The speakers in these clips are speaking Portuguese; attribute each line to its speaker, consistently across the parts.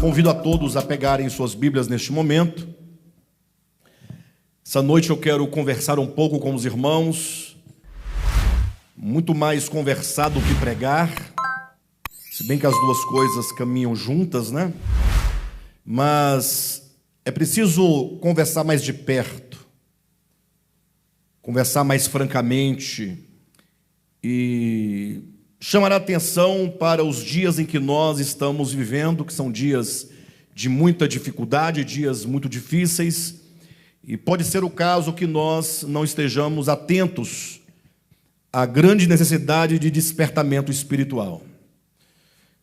Speaker 1: Convido a todos a pegarem suas Bíblias neste momento. Essa noite eu quero conversar um pouco com os irmãos, muito mais conversar do que pregar, se bem que as duas coisas caminham juntas, né? Mas é preciso conversar mais de perto, conversar mais francamente e chamar a atenção para os dias em que nós estamos vivendo, que são dias de muita dificuldade, dias muito difíceis, e pode ser o caso que nós não estejamos atentos à grande necessidade de despertamento espiritual.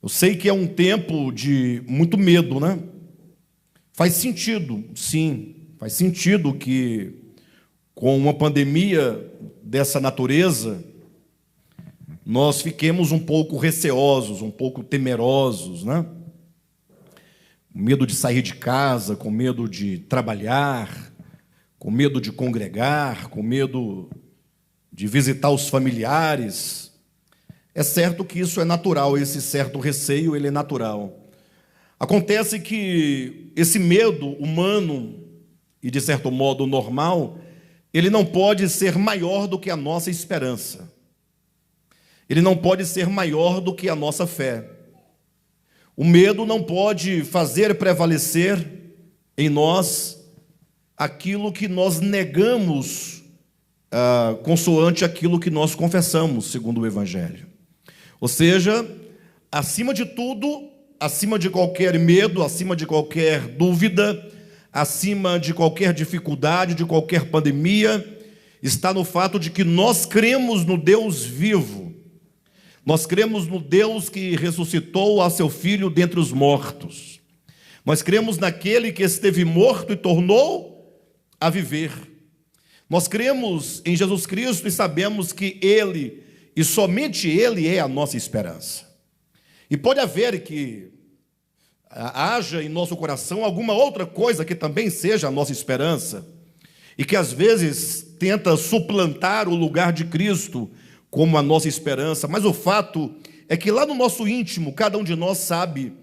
Speaker 1: Eu sei que é um tempo de muito medo, né? Faz sentido, sim, faz sentido que com uma pandemia dessa natureza, nós fiquemos um pouco receosos, um pouco temerosos, né? Com medo de sair de casa, com medo de trabalhar, com medo de congregar, com medo de visitar os familiares. É certo que isso é natural, esse certo receio, ele é natural. Acontece que esse medo humano, e de certo modo normal, ele não pode ser maior do que a nossa esperança. Ele não pode ser maior do que a nossa fé. O medo não pode fazer prevalecer em nós aquilo que nós negamos, consoante aquilo que nós confessamos, segundo o Evangelho. Ou seja, acima de tudo, acima de qualquer medo, acima de qualquer dúvida, acima de qualquer dificuldade, de qualquer pandemia, está no fato de que nós cremos no Deus vivo. Nós cremos no Deus que ressuscitou a seu Filho dentre os mortos. Nós cremos naquele que esteve morto e tornou a viver. Nós cremos em Jesus Cristo e sabemos que Ele, e somente Ele, é a nossa esperança. E pode haver que haja em nosso coração alguma outra coisa que também seja a nossa esperança, e que às vezes tenta suplantar o lugar de Cristo como a nossa esperança, mas o fato é que lá no nosso íntimo, cada um de nós sabe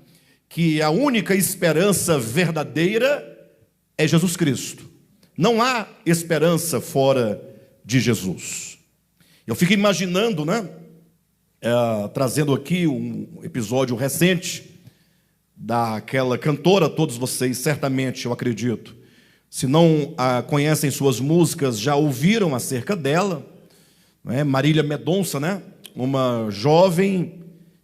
Speaker 1: que a única esperança verdadeira é Jesus Cristo. Não há esperança fora de Jesus. Eu fico imaginando, né, trazendo aqui um episódio recente daquela cantora, todos vocês certamente, eu acredito, se não conhecem suas músicas, já ouviram acerca dela, Marília Mendonça, né? Uma jovem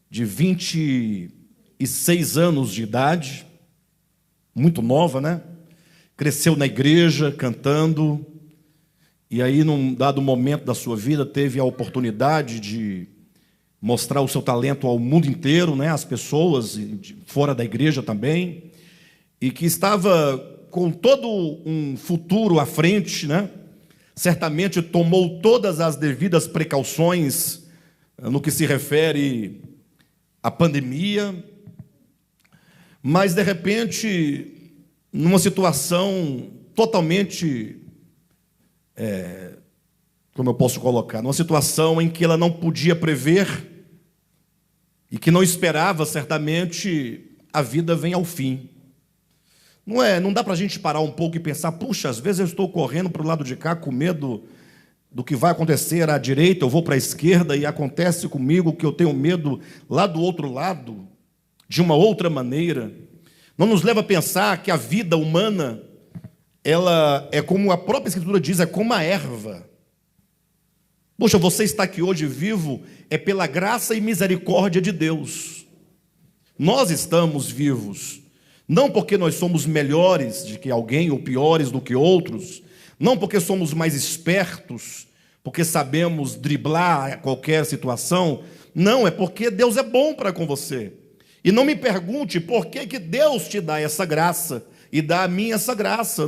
Speaker 1: de 26 anos de idade, muito nova, né? Cresceu na igreja, cantando, e aí, num dado momento da sua vida, teve a oportunidade de mostrar o seu talento ao mundo inteiro, né? Às pessoas, fora da igreja também, e que estava com todo um futuro à frente, né? Certamente tomou todas as devidas precauções no que se refere à pandemia, mas, de repente, numa situação totalmente, como eu posso colocar, numa situação em que ela não podia prever e que não esperava, certamente, a vida vem ao fim. Não dá para a gente parar um pouco e pensar, puxa, às vezes eu estou correndo para o lado de cá com medo do que vai acontecer à direita, eu vou para a esquerda e acontece comigo que eu tenho medo lá do outro lado, de uma outra maneira. Não nos leva a pensar que a vida humana, ela é como a própria Escritura diz, é como a erva. Poxa, você está aqui hoje vivo, é pela graça e misericórdia de Deus. Nós estamos vivos. Não porque nós somos melhores do que alguém ou piores do que outros, não porque somos mais espertos, porque sabemos driblar qualquer situação, não, é porque Deus é bom para com você. E não me pergunte por que Deus te dá essa graça e dá a mim essa graça.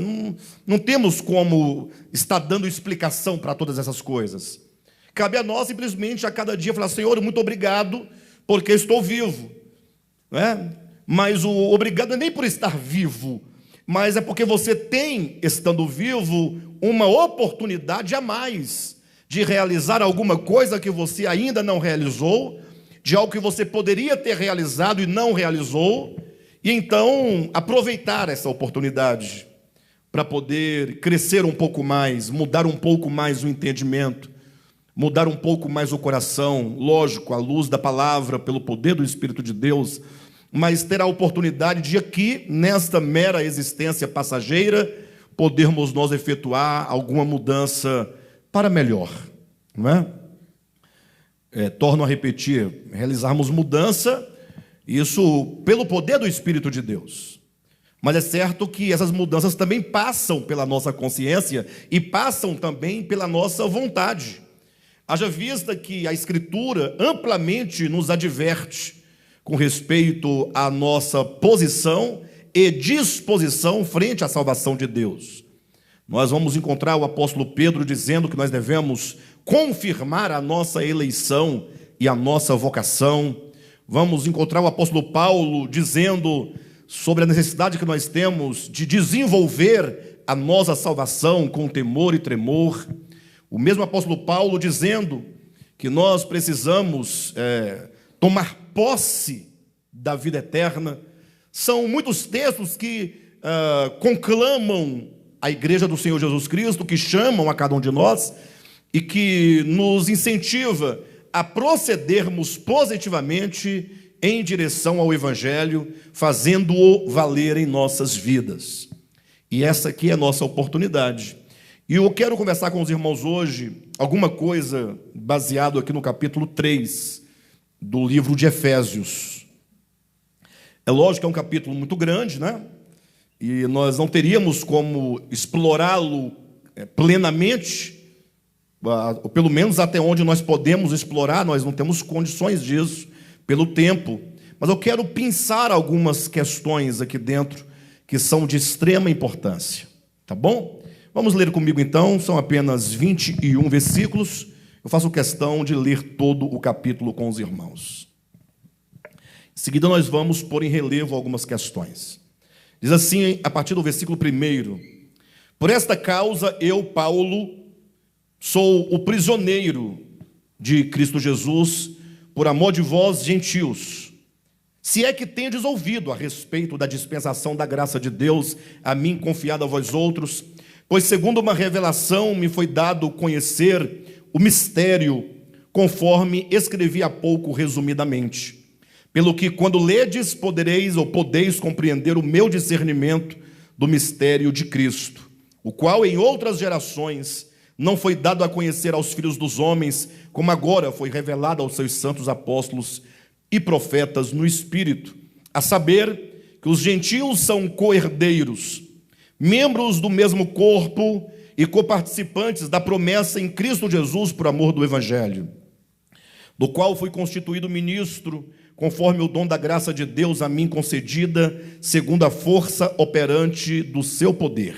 Speaker 1: Não temos como estar dando explicação para todas essas coisas. Cabe a nós simplesmente a cada dia falar, Senhor, muito obrigado porque estou vivo, não é? Mas o obrigado não é nem por estar vivo, mas é porque você tem, estando vivo, uma oportunidade a mais de realizar alguma coisa que você ainda não realizou, de algo que você poderia ter realizado e não realizou, E então aproveitar essa oportunidade para poder crescer um pouco mais, mudar um pouco mais o entendimento, mudar um pouco mais o coração, lógico, à luz da palavra, pelo poder do Espírito de Deus, mas ter a oportunidade de aqui, nesta mera existência passageira, podermos nós efetuar alguma mudança para melhor, não é? Torno a repetir, realizarmos mudança, isso pelo poder do Espírito de Deus. Mas é certo que essas mudanças também passam pela nossa consciência e passam também pela nossa vontade. Haja vista que a Escritura amplamente nos adverte com respeito à nossa posição e disposição frente à salvação de Deus. Nós vamos encontrar o apóstolo Pedro dizendo que nós devemos confirmar a nossa eleição e a nossa vocação. Vamos encontrar o apóstolo Paulo dizendo sobre a necessidade que nós temos de desenvolver a nossa salvação com temor e tremor. O mesmo apóstolo Paulo dizendo que nós precisamos tomar posse da vida eterna. São muitos textos que conclamam a igreja do Senhor Jesus Cristo, que chamam a cada um de nós e que nos incentiva a procedermos positivamente em direção ao Evangelho, fazendo-o valer em nossas vidas. E essa aqui é a nossa oportunidade. E eu quero conversar com os irmãos hoje alguma coisa baseado aqui no capítulo 3 do livro de Efésios. É lógico que é um capítulo muito grande, né? E nós não teríamos como explorá-lo plenamente, ou pelo menos até onde nós podemos explorar, nós não temos condições disso pelo tempo. Mas eu quero pensar algumas questões aqui dentro que são de extrema importância, tá bom? Vamos ler comigo então, são apenas 21 versículos. Eu faço questão de ler todo o capítulo com os irmãos. Em seguida nós vamos pôr em relevo algumas questões. Diz assim, a partir do versículo 1: Por esta causa eu, Paulo, sou o prisioneiro de Cristo Jesus, por amor de vós, gentios, se é que tendes ouvido a respeito da dispensação da graça de Deus, a mim confiada a vós outros, pois segundo uma revelação me foi dado conhecer o mistério, conforme escrevi há pouco resumidamente. Pelo que, quando ledes, podeis compreender o meu discernimento do mistério de Cristo, o qual em outras gerações não foi dado a conhecer aos filhos dos homens, como agora foi revelado aos seus santos apóstolos e profetas no Espírito, a saber que os gentios são co-herdeiros, membros do mesmo corpo e coparticipantes da promessa em Cristo Jesus por amor do Evangelho, do qual fui constituído ministro, conforme o dom da graça de Deus a mim concedida, segundo a força operante do seu poder.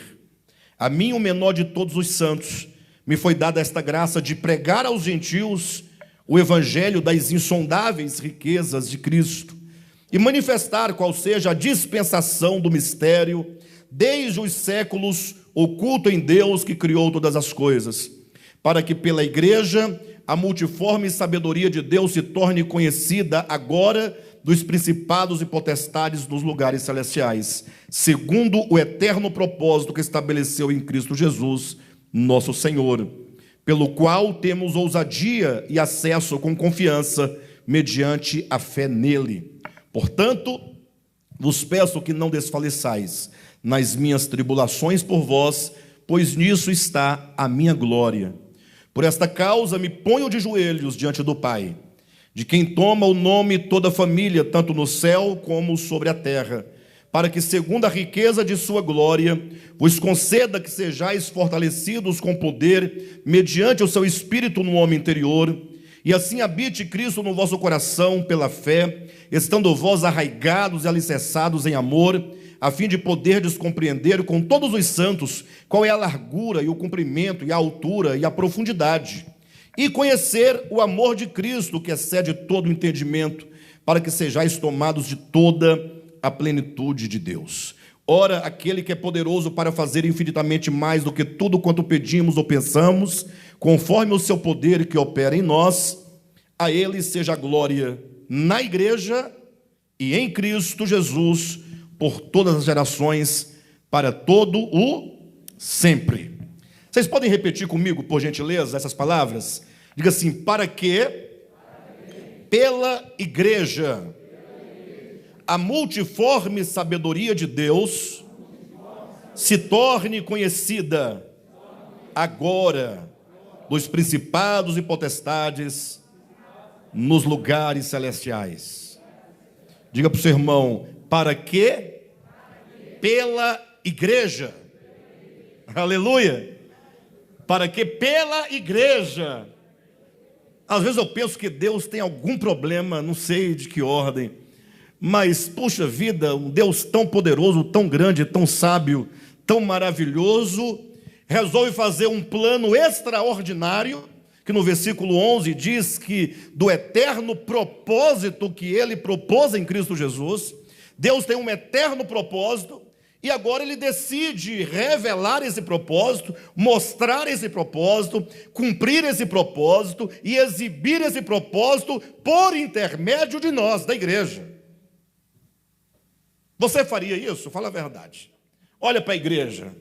Speaker 1: A mim, o menor de todos os santos, me foi dada esta graça de pregar aos gentios o evangelho das insondáveis riquezas de Cristo e manifestar qual seja a dispensação do mistério, desde os séculos, oculto em Deus que criou todas as coisas, para que pela igreja a multiforme sabedoria de Deus se torne conhecida agora dos principados e potestades dos lugares celestiais, segundo o eterno propósito que estabeleceu em Cristo Jesus, nosso Senhor, pelo qual temos ousadia e acesso com confiança, mediante a fé nele. Portanto, vos peço que não desfaleçais nas minhas tribulações por vós, pois nisso está a minha glória. Por esta causa me ponho de joelhos diante do Pai, de quem toma o nome toda a família, tanto no céu como sobre a terra, para que, segundo a riqueza de sua glória, vos conceda que sejais fortalecidos com poder, mediante o seu Espírito no homem interior, e assim habite Cristo no vosso coração pela fé, estando vós arraigados e alicerçados em amor, a fim de poderdes compreender com todos os santos qual é a largura e o comprimento e a altura e a profundidade, e conhecer o amor de Cristo, que excede todo o entendimento, para que sejais tomados de toda a plenitude de Deus. Ora, aquele que é poderoso para fazer infinitamente mais do que tudo quanto pedimos ou pensamos, conforme o seu poder que opera em nós, a ele seja a glória na igreja e em Cristo Jesus por todas as gerações, para todo o sempre. Vocês podem repetir comigo, por gentileza, essas palavras? Diga assim: para que pela igreja a multiforme sabedoria de Deus se torne conhecida agora dos principados e potestades nos lugares celestiais. Diga para o seu irmão: para que pela igreja, aleluia, para que pela igreja. Às vezes eu penso que Deus tem algum problema, não sei de que ordem, mas, puxa vida, um Deus tão poderoso, tão grande, tão sábio, tão maravilhoso, resolve fazer um plano extraordinário, que no versículo 11 diz que do eterno propósito que Ele propôs em Cristo Jesus, Deus tem um eterno propósito, e agora Ele decide revelar esse propósito, mostrar esse propósito, cumprir esse propósito e exibir esse propósito por intermédio de nós, da igreja. Você faria isso? Fala a verdade. Olha para a igreja.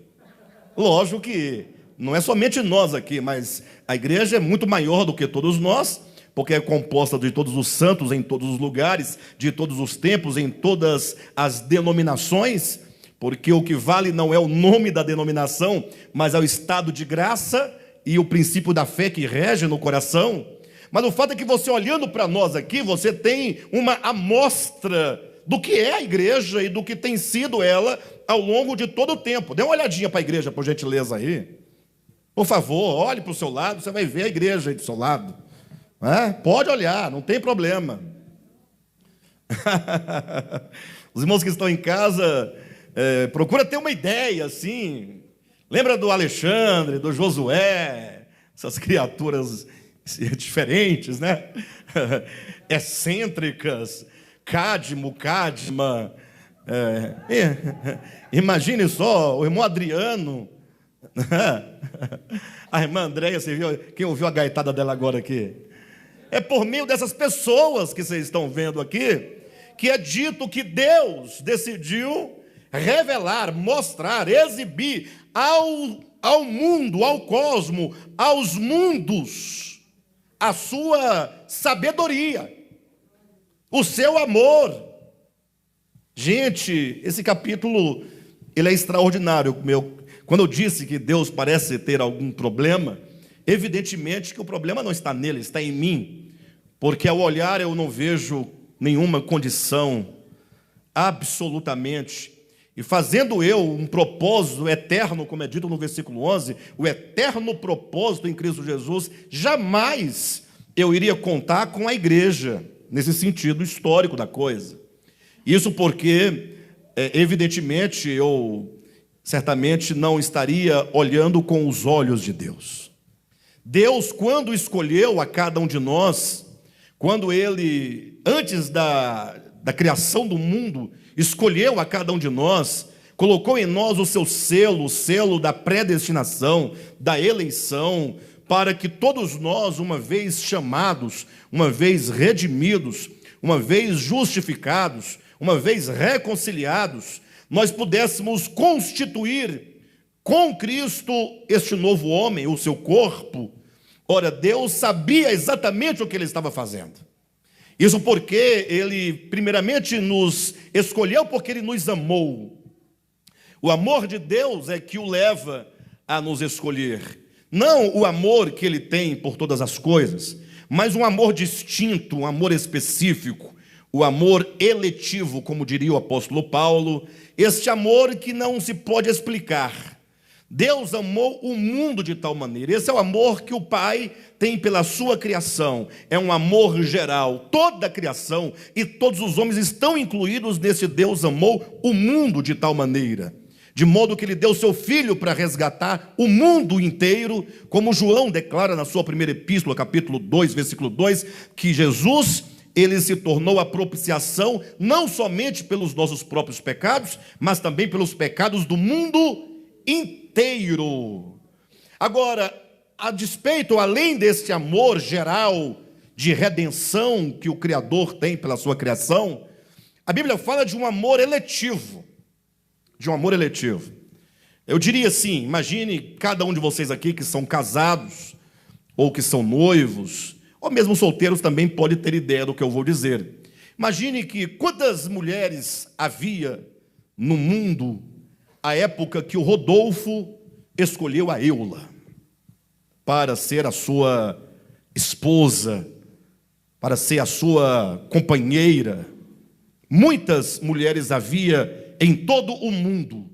Speaker 1: Lógico que não é somente nós aqui, mas a igreja é muito maior do que todos nós, porque é composta de todos os santos em todos os lugares, de todos os tempos, em todas as denominações, porque o que vale não é o nome da denominação, mas é o estado de graça e o princípio da fé que rege no coração. Mas o fato é que você, olhando para nós aqui, você tem uma amostra do que é a igreja e do que tem sido ela ao longo de todo o tempo. Dê uma olhadinha para a igreja, por gentileza, aí. Por favor, olhe para o seu lado, você vai ver a igreja aí do seu lado. Pode olhar, não tem problema. Os irmãos que estão em casa, procura ter uma ideia, assim. Lembra do Alexandre, do Josué, essas criaturas diferentes, né? Excêntricas, Cadmo, Cadma. Imagine só, o irmão Adriano, a irmã Andréia, você viu? Quem ouviu a gaitada dela agora aqui? É por meio dessas pessoas que vocês estão vendo aqui, que é dito que Deus decidiu revelar, mostrar, exibir ao mundo, ao cosmo, aos mundos, a sua sabedoria, o seu amor. Gente, esse capítulo, ele é extraordinário. Quando eu disse que Deus parece ter algum problema, evidentemente que o problema não está nele, está em mim, porque ao olhar eu não vejo nenhuma condição, absolutamente, e fazendo eu um propósito eterno, como é dito no versículo 11, o eterno propósito em Cristo Jesus, jamais eu iria contar com a igreja, nesse sentido histórico da coisa. Isso porque, evidentemente, eu certamente não estaria olhando com os olhos de Deus. Deus, quando escolheu a cada um de nós, quando Ele, antes da criação do mundo, escolheu a cada um de nós, colocou em nós o seu selo, o selo da predestinação, da eleição, para que todos nós, uma vez chamados, uma vez redimidos, uma vez justificados, uma vez reconciliados, nós pudéssemos constituir com Cristo este novo homem, o seu corpo. Ora, Deus sabia exatamente o que Ele estava fazendo. Isso porque Ele, primeiramente, nos escolheu porque Ele nos amou. O amor de Deus é que o leva a nos escolher. Não o amor que Ele tem por todas as coisas, mas um amor distinto, um amor específico, o amor eletivo, como diria o apóstolo Paulo, este amor que não se pode explicar. Deus amou o mundo de tal maneira. Esse é o amor que o Pai tem pela sua criação. É um amor geral. Toda a criação e todos os homens estão incluídos nesse Deus amou o mundo de tal maneira. De modo que Ele deu seu Filho para resgatar o mundo inteiro, como João declara na sua primeira epístola, capítulo 2, versículo 2, que Jesus, Ele se tornou a propiciação, não somente pelos nossos próprios pecados, mas também pelos pecados do mundo inteiro. Agora, a despeito, além desse amor geral de redenção que o Criador tem pela sua criação, A Bíblia fala de um amor eletivo. De um amor eletivo. Eu diria assim, imagine cada um de vocês aqui que são casados, ou que são noivos, ou mesmo solteiros também pode ter ideia do que eu vou dizer. Imagine que quantas mulheres havia no mundo à época que o Rodolfo escolheu a Eula para ser a sua esposa, para ser a sua companheira. Muitas mulheres havia em todo o mundo,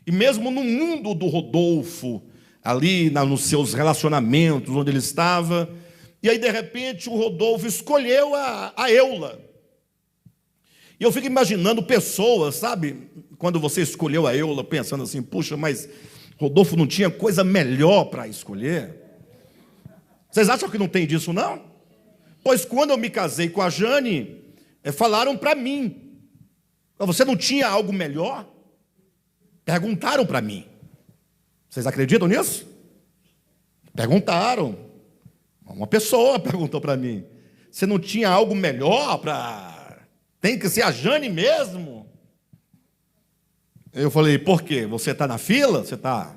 Speaker 1: e mesmo no mundo do Rodolfo, ali nos seus relacionamentos, onde ele estava, e aí de repente o Rodolfo escolheu a Eula. E eu fico imaginando pessoas, sabe, quando você escolheu a Eula, pensando assim, puxa, mas Rodolfo não tinha coisa melhor para escolher? Vocês acham que não tem disso, não? Pois quando eu me casei com a Jane, falaram para mim, você não tinha algo melhor? Perguntaram para mim. Vocês acreditam nisso? Perguntaram. Uma pessoa perguntou para mim, você não tinha algo melhor para... Tem que ser a Jane mesmo? Eu falei, por quê? Você está na fila? Você está...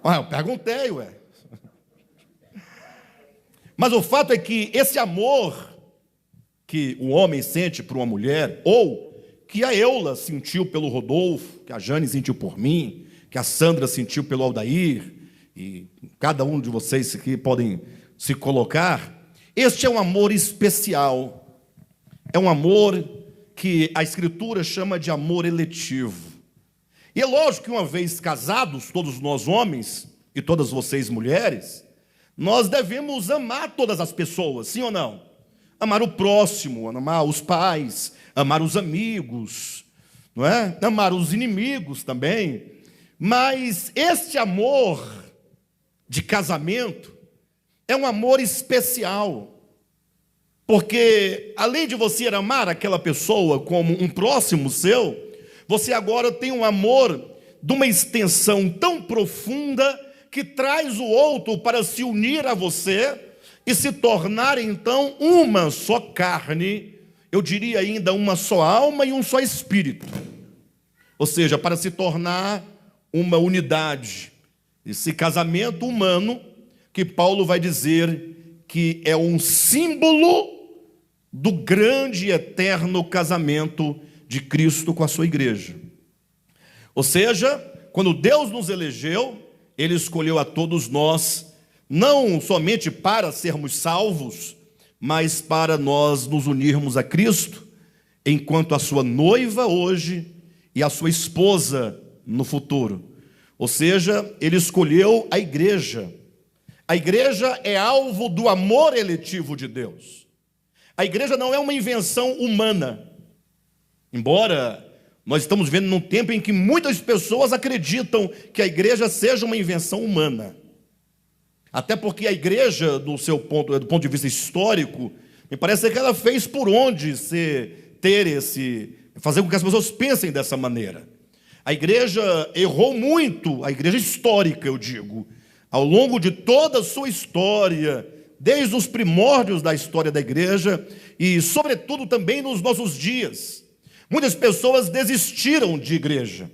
Speaker 1: Eu perguntei, ué. Mas o fato é que esse amor que o homem sente por uma mulher, ou que a Eula sentiu pelo Rodolfo, que a Jane sentiu por mim, que a Sandra sentiu pelo Aldair, e cada um de vocês aqui podem se colocar, este é um amor especial, é um amor que a Escritura chama de amor eletivo. E é lógico que uma vez casados, todos nós homens, e todas vocês mulheres, nós devemos amar todas as pessoas, sim ou não? Amar o próximo, amar os pais, amar os amigos, não é? Amar os inimigos também. Mas este amor de casamento é um amor especial, porque além de você amar aquela pessoa como um próximo seu, você agora tem um amor de uma extensão tão profunda que traz o outro para se unir a você e se tornar então uma só carne, eu diria ainda uma só alma e um só espírito. Ou seja, para se tornar uma unidade. Esse casamento humano, que Paulo vai dizer que é um símbolo do grande e eterno casamento de Cristo com a sua igreja. Ou seja, quando Deus nos elegeu, Ele escolheu a todos nós, não somente para sermos salvos, mas para nós nos unirmos a Cristo, enquanto a sua noiva hoje e a sua esposa no futuro. Ou seja, Ele escolheu a igreja. A igreja é alvo do amor eletivo de Deus. A igreja não é uma invenção humana, embora nós estamos vendo num tempo em que muitas pessoas acreditam que a igreja seja uma invenção humana. Até porque a igreja, do ponto de vista histórico, me parece que ela fez por onde fazer com que as pessoas pensem dessa maneira. A igreja errou muito, a igreja histórica, eu digo, ao longo de toda a sua história, desde os primórdios da história da igreja e, sobretudo, também nos nossos dias. Muitas pessoas desistiram de igreja.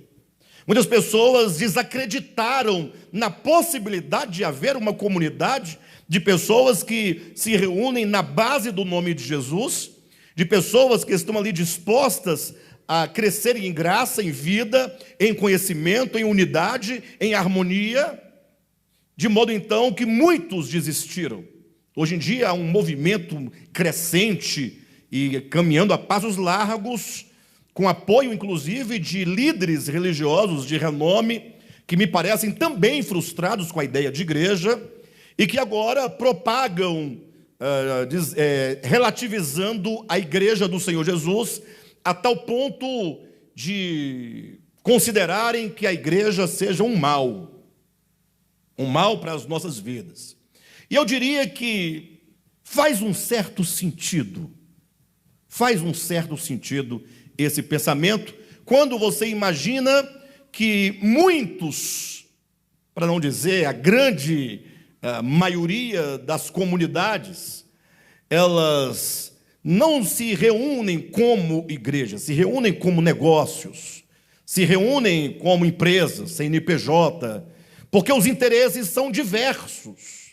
Speaker 1: Muitas pessoas desacreditaram na possibilidade de haver uma comunidade de pessoas que se reúnem na base do nome de Jesus, de pessoas que estão ali dispostas a crescerem em graça, em vida, em conhecimento, em unidade, em harmonia, de modo então que muitos desistiram. Hoje em dia há um movimento crescente e caminhando a passos largos, com apoio, inclusive, de líderes religiosos de renome, que me parecem também frustrados com a ideia de igreja, e que agora propagam, relativizando a igreja do Senhor Jesus, a tal ponto de considerarem que a igreja seja um mal para as nossas vidas. E eu diria que faz um certo sentido esse pensamento, quando você imagina que muitos, para não dizer a grande maioria das comunidades, elas não se reúnem como igreja, se reúnem como negócios, se reúnem como empresas, CNPJ, porque os interesses são diversos.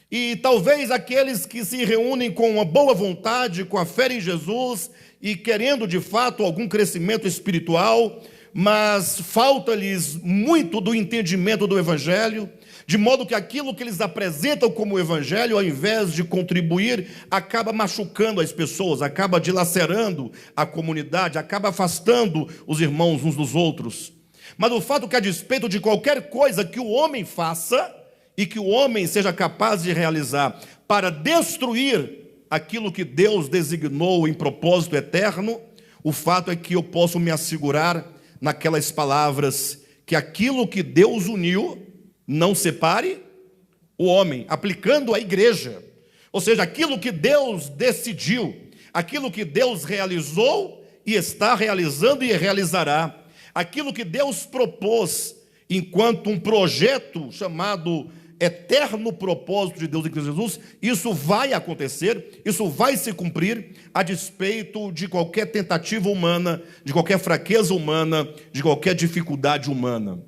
Speaker 1: E talvez aqueles que se reúnem com uma boa vontade, com a fé em Jesus e querendo de fato algum crescimento espiritual, mas falta-lhes muito do entendimento do Evangelho, de modo que aquilo que eles apresentam como Evangelho, ao invés de contribuir, acaba machucando as pessoas, acaba dilacerando a comunidade, acaba afastando os irmãos uns dos outros. Mas o fato que, a despeito de qualquer coisa que o homem faça, e que o homem seja capaz de realizar para destruir aquilo que Deus designou em propósito eterno, o fato é que eu posso me assegurar naquelas palavras que aquilo que Deus uniu, não separe o homem, aplicando a igreja. Ou seja, aquilo que Deus decidiu, aquilo que Deus realizou e está realizando e realizará, aquilo que Deus propôs enquanto um projeto chamado eterno propósito de Deus em Cristo Jesus, isso vai acontecer, isso vai se cumprir, a despeito de qualquer tentativa humana, de qualquer fraqueza humana, de qualquer dificuldade humana.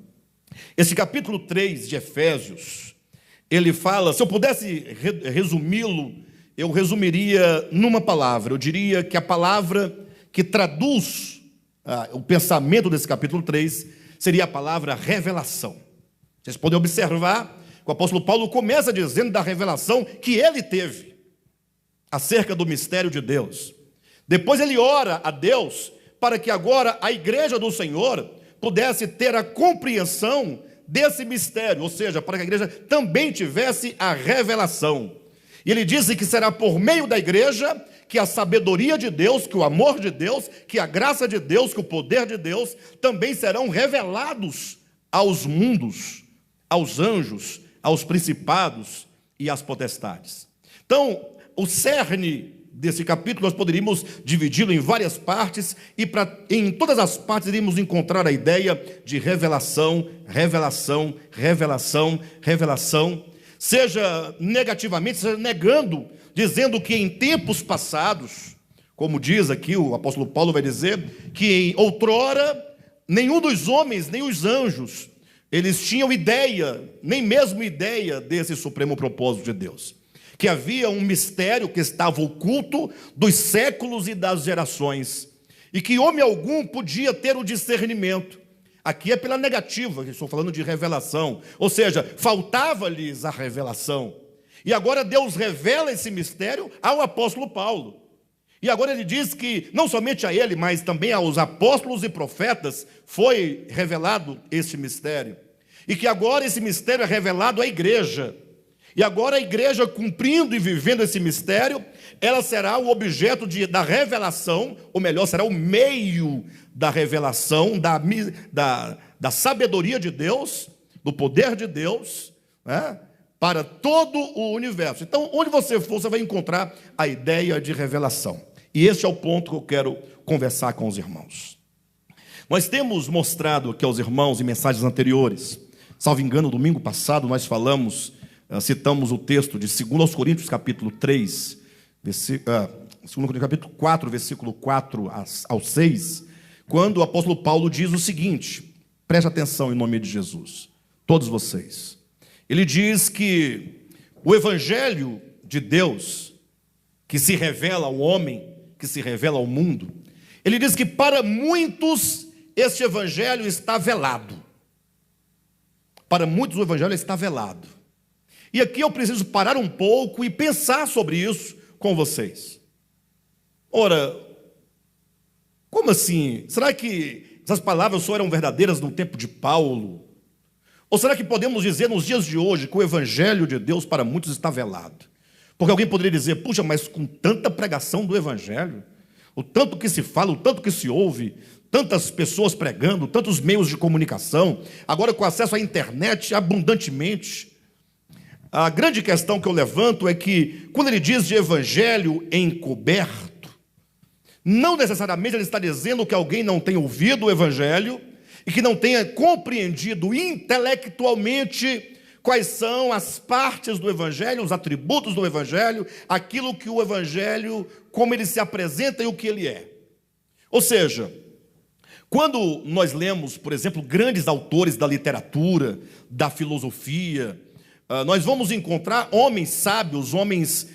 Speaker 1: Esse capítulo 3 de Efésios, ele fala, se eu pudesse resumi-lo, eu resumiria numa palavra, eu diria que a palavra que traduz o pensamento desse capítulo 3 seria a palavra revelação. Vocês podem observar que o apóstolo Paulo começa dizendo da revelação que ele teve acerca do mistério de Deus. Depois ele ora a Deus para que agora a igreja do Senhor pudesse ter a compreensão desse mistério, ou seja, para que a igreja também tivesse a revelação. E ele disse que será por meio da igreja que a sabedoria de Deus, que o amor de Deus, que a graça de Deus, que o poder de Deus também serão revelados aos mundos, aos anjos, aos principados e às potestades. Então, o cerne desse capítulo, nós poderíamos dividi-lo em várias partes, e em todas as partes iríamos encontrar a ideia de revelação, revelação, revelação, revelação, seja negativamente, seja negando, dizendo que em tempos passados, como diz aqui o apóstolo Paulo vai dizer, que em outrora, nenhum dos homens, nem os anjos, eles tinham ideia, nem mesmo ideia desse supremo propósito de Deus. Que havia um mistério que estava oculto dos séculos e das gerações, e que homem algum podia ter o discernimento. Aqui é pela negativa, estou falando de revelação, ou seja, faltava-lhes a revelação. E agora Deus revela esse mistério ao apóstolo Paulo. E agora ele diz que não somente a ele, mas também aos apóstolos e profetas foi revelado esse mistério. E que agora esse mistério é revelado à igreja. E agora a igreja, cumprindo e vivendo esse mistério, ela será o objeto da revelação, ou melhor, será o meio da revelação, da sabedoria de Deus, do poder de Deus, né, para todo o universo. Então, onde você for, você vai encontrar a ideia de revelação. E esse é o ponto que eu quero conversar com os irmãos. Nós temos mostrado aqui aos irmãos em mensagens anteriores, salvo engano, domingo passado nós citamos o texto de 2 Coríntios capítulo 3, 2 Coríntios capítulo 4, versículo 4 ao 6, quando o apóstolo Paulo diz o seguinte, preste atenção em nome de Jesus, todos vocês. Ele diz que o evangelho de Deus, que se revela ao homem, que se revela ao mundo, ele diz que para muitos este evangelho está velado. Para muitos o evangelho está velado. E aqui eu preciso parar um pouco e pensar sobre isso com vocês. Ora, como assim? Será que essas palavras só eram verdadeiras no tempo de Paulo? Ou será que podemos dizer nos dias de hoje que o evangelho de Deus para muitos está velado? Porque alguém poderia dizer, puxa, mas com tanta pregação do evangelho, o tanto que se fala, o tanto que se ouve, tantas pessoas pregando, tantos meios de comunicação, agora com acesso à internet abundantemente. A grande questão que eu levanto é que, quando ele diz de evangelho encoberto, não necessariamente ele está dizendo que alguém não tenha ouvido o evangelho e que não tenha compreendido intelectualmente quais são as partes do Evangelho, os atributos do Evangelho, aquilo que o Evangelho, como ele se apresenta e o que ele é. Ou seja, quando nós lemos, por exemplo, grandes autores da literatura, da filosofia, nós vamos encontrar homens sábios, homens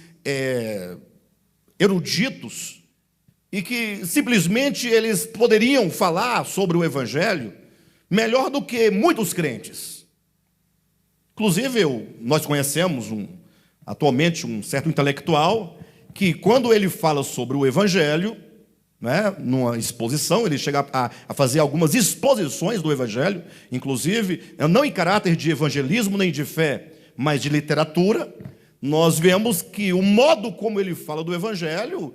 Speaker 1: eruditos, e que simplesmente eles poderiam falar sobre o Evangelho melhor do que muitos crentes. Inclusive, nós conhecemos atualmente um certo intelectual que, quando ele fala sobre o Evangelho, né, numa exposição, ele chega a fazer algumas exposições do Evangelho, inclusive, não em caráter de evangelismo nem de fé, mas de literatura. Nós vemos que o modo como ele fala do Evangelho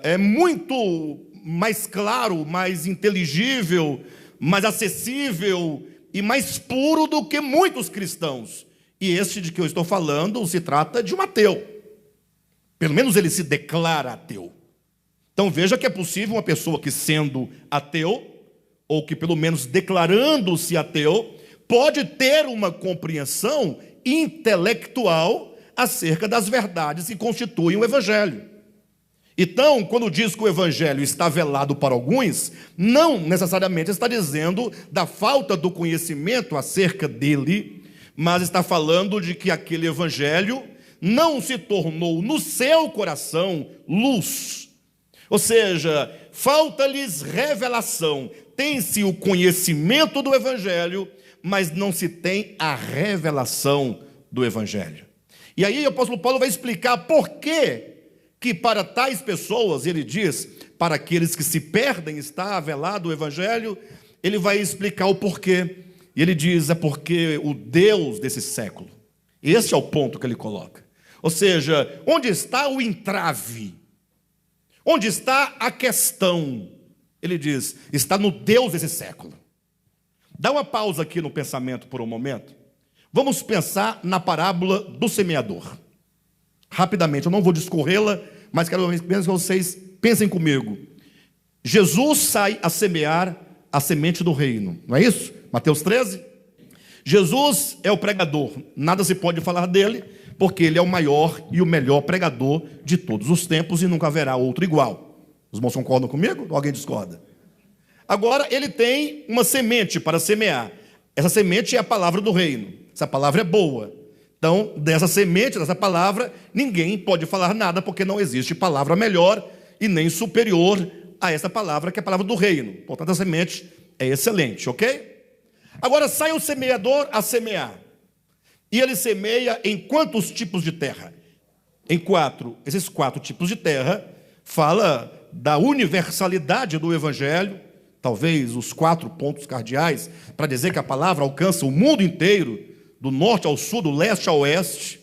Speaker 1: é muito mais claro, mais inteligível, mais acessível e mais puro do que muitos cristãos. E este de que eu estou falando se trata de um ateu. Pelo menos ele se declara ateu. Então veja que é possível uma pessoa que, sendo ateu, ou que pelo menos declarando-se ateu, pode ter uma compreensão intelectual acerca das verdades que constituem o Evangelho. Então, quando diz que o Evangelho está velado para alguns, não necessariamente está dizendo da falta do conhecimento acerca dele, mas está falando de que aquele Evangelho não se tornou no seu coração luz. Ou seja, falta-lhes revelação. Tem-se o conhecimento do Evangelho, mas não se tem a revelação do Evangelho. E aí o apóstolo Paulo vai explicar por que para tais pessoas, ele diz, para aqueles que se perdem está velado o Evangelho, ele vai explicar o porquê. E ele diz, é porque o Deus desse século, esse é o ponto que ele coloca. Ou seja, onde está o entrave? Onde está a questão? Ele diz, está no Deus desse século. Dá uma pausa aqui no pensamento por um momento. Vamos pensar na parábola do semeador. Rapidamente, eu não vou discorrê-la, mas quero que vocês pensem comigo. Jesus sai a semear a semente do reino, não é isso? Mateus 13. Jesus é o pregador, nada se pode falar dele, porque ele é o maior e o melhor pregador de todos os tempos e nunca haverá outro igual. Os irmãos concordam comigo? Ou alguém discorda? Agora, ele tem uma semente para semear. Essa semente é a palavra do reino. Essa palavra é boa. Então, dessa semente, dessa palavra, ninguém pode falar nada, porque não existe palavra melhor e nem superior a essa palavra, que é a palavra do reino. Portanto, a semente é excelente, ok? Agora, sai o semeador a semear. E ele semeia em quantos tipos de terra? Em 4. Esses 4 tipos de terra fala da universalidade do Evangelho, talvez os 4 pontos cardeais, para dizer que a palavra alcança o mundo inteiro, do norte ao sul, do leste ao oeste,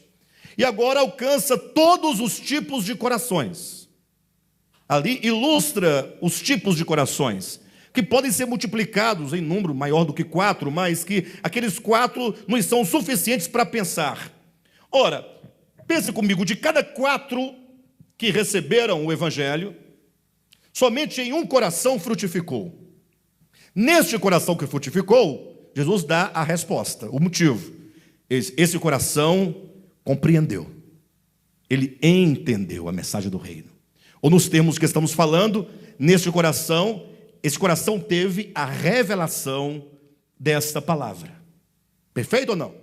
Speaker 1: e agora alcança todos os tipos de corações. Ali ilustra os tipos de corações, que podem ser multiplicados em número maior do que 4, mas que aqueles 4 nos são suficientes para pensar. Ora, pense comigo, de cada 4 que receberam o Evangelho, somente em um coração frutificou. Neste coração que frutificou, Jesus dá a resposta, o motivo. Esse coração compreendeu, ele entendeu a mensagem do reino. Ou nos termos que estamos falando, neste coração, esse coração teve a revelação desta palavra. Perfeito ou não?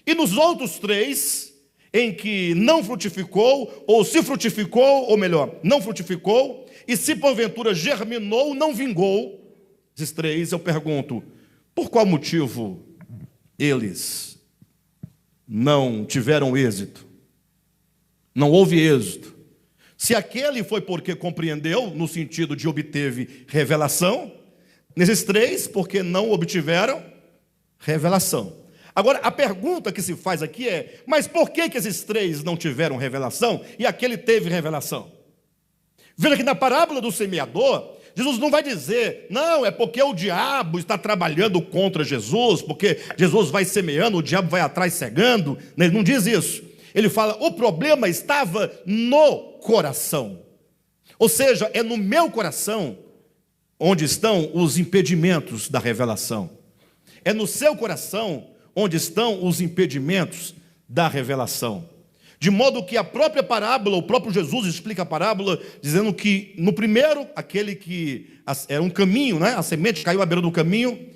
Speaker 1: E nos outros 3, em que não frutificou, ou se frutificou, ou melhor, não frutificou, e se porventura germinou, não vingou, esses 3 eu pergunto, por qual motivo eles não tiveram êxito? Não houve êxito. Se aquele foi porque compreendeu, no sentido de obteve revelação, nesses 3, porque não obtiveram revelação. Agora, a pergunta que se faz aqui é, mas por que esses 3 não tiveram revelação e aquele teve revelação? Veja que na parábola do semeador, Jesus não vai dizer, não, é porque o diabo está trabalhando contra Jesus, porque Jesus vai semeando, o diabo vai atrás cegando. Ele não diz isso. Ele fala, o problema estava no coração. Ou seja, é no meu coração onde estão os impedimentos da revelação. É no seu coração onde estão os impedimentos da revelação. De modo que a própria parábola, o próprio Jesus explica a parábola, dizendo que no primeiro, aquele que era um caminho, né? A semente caiu à beira do caminho,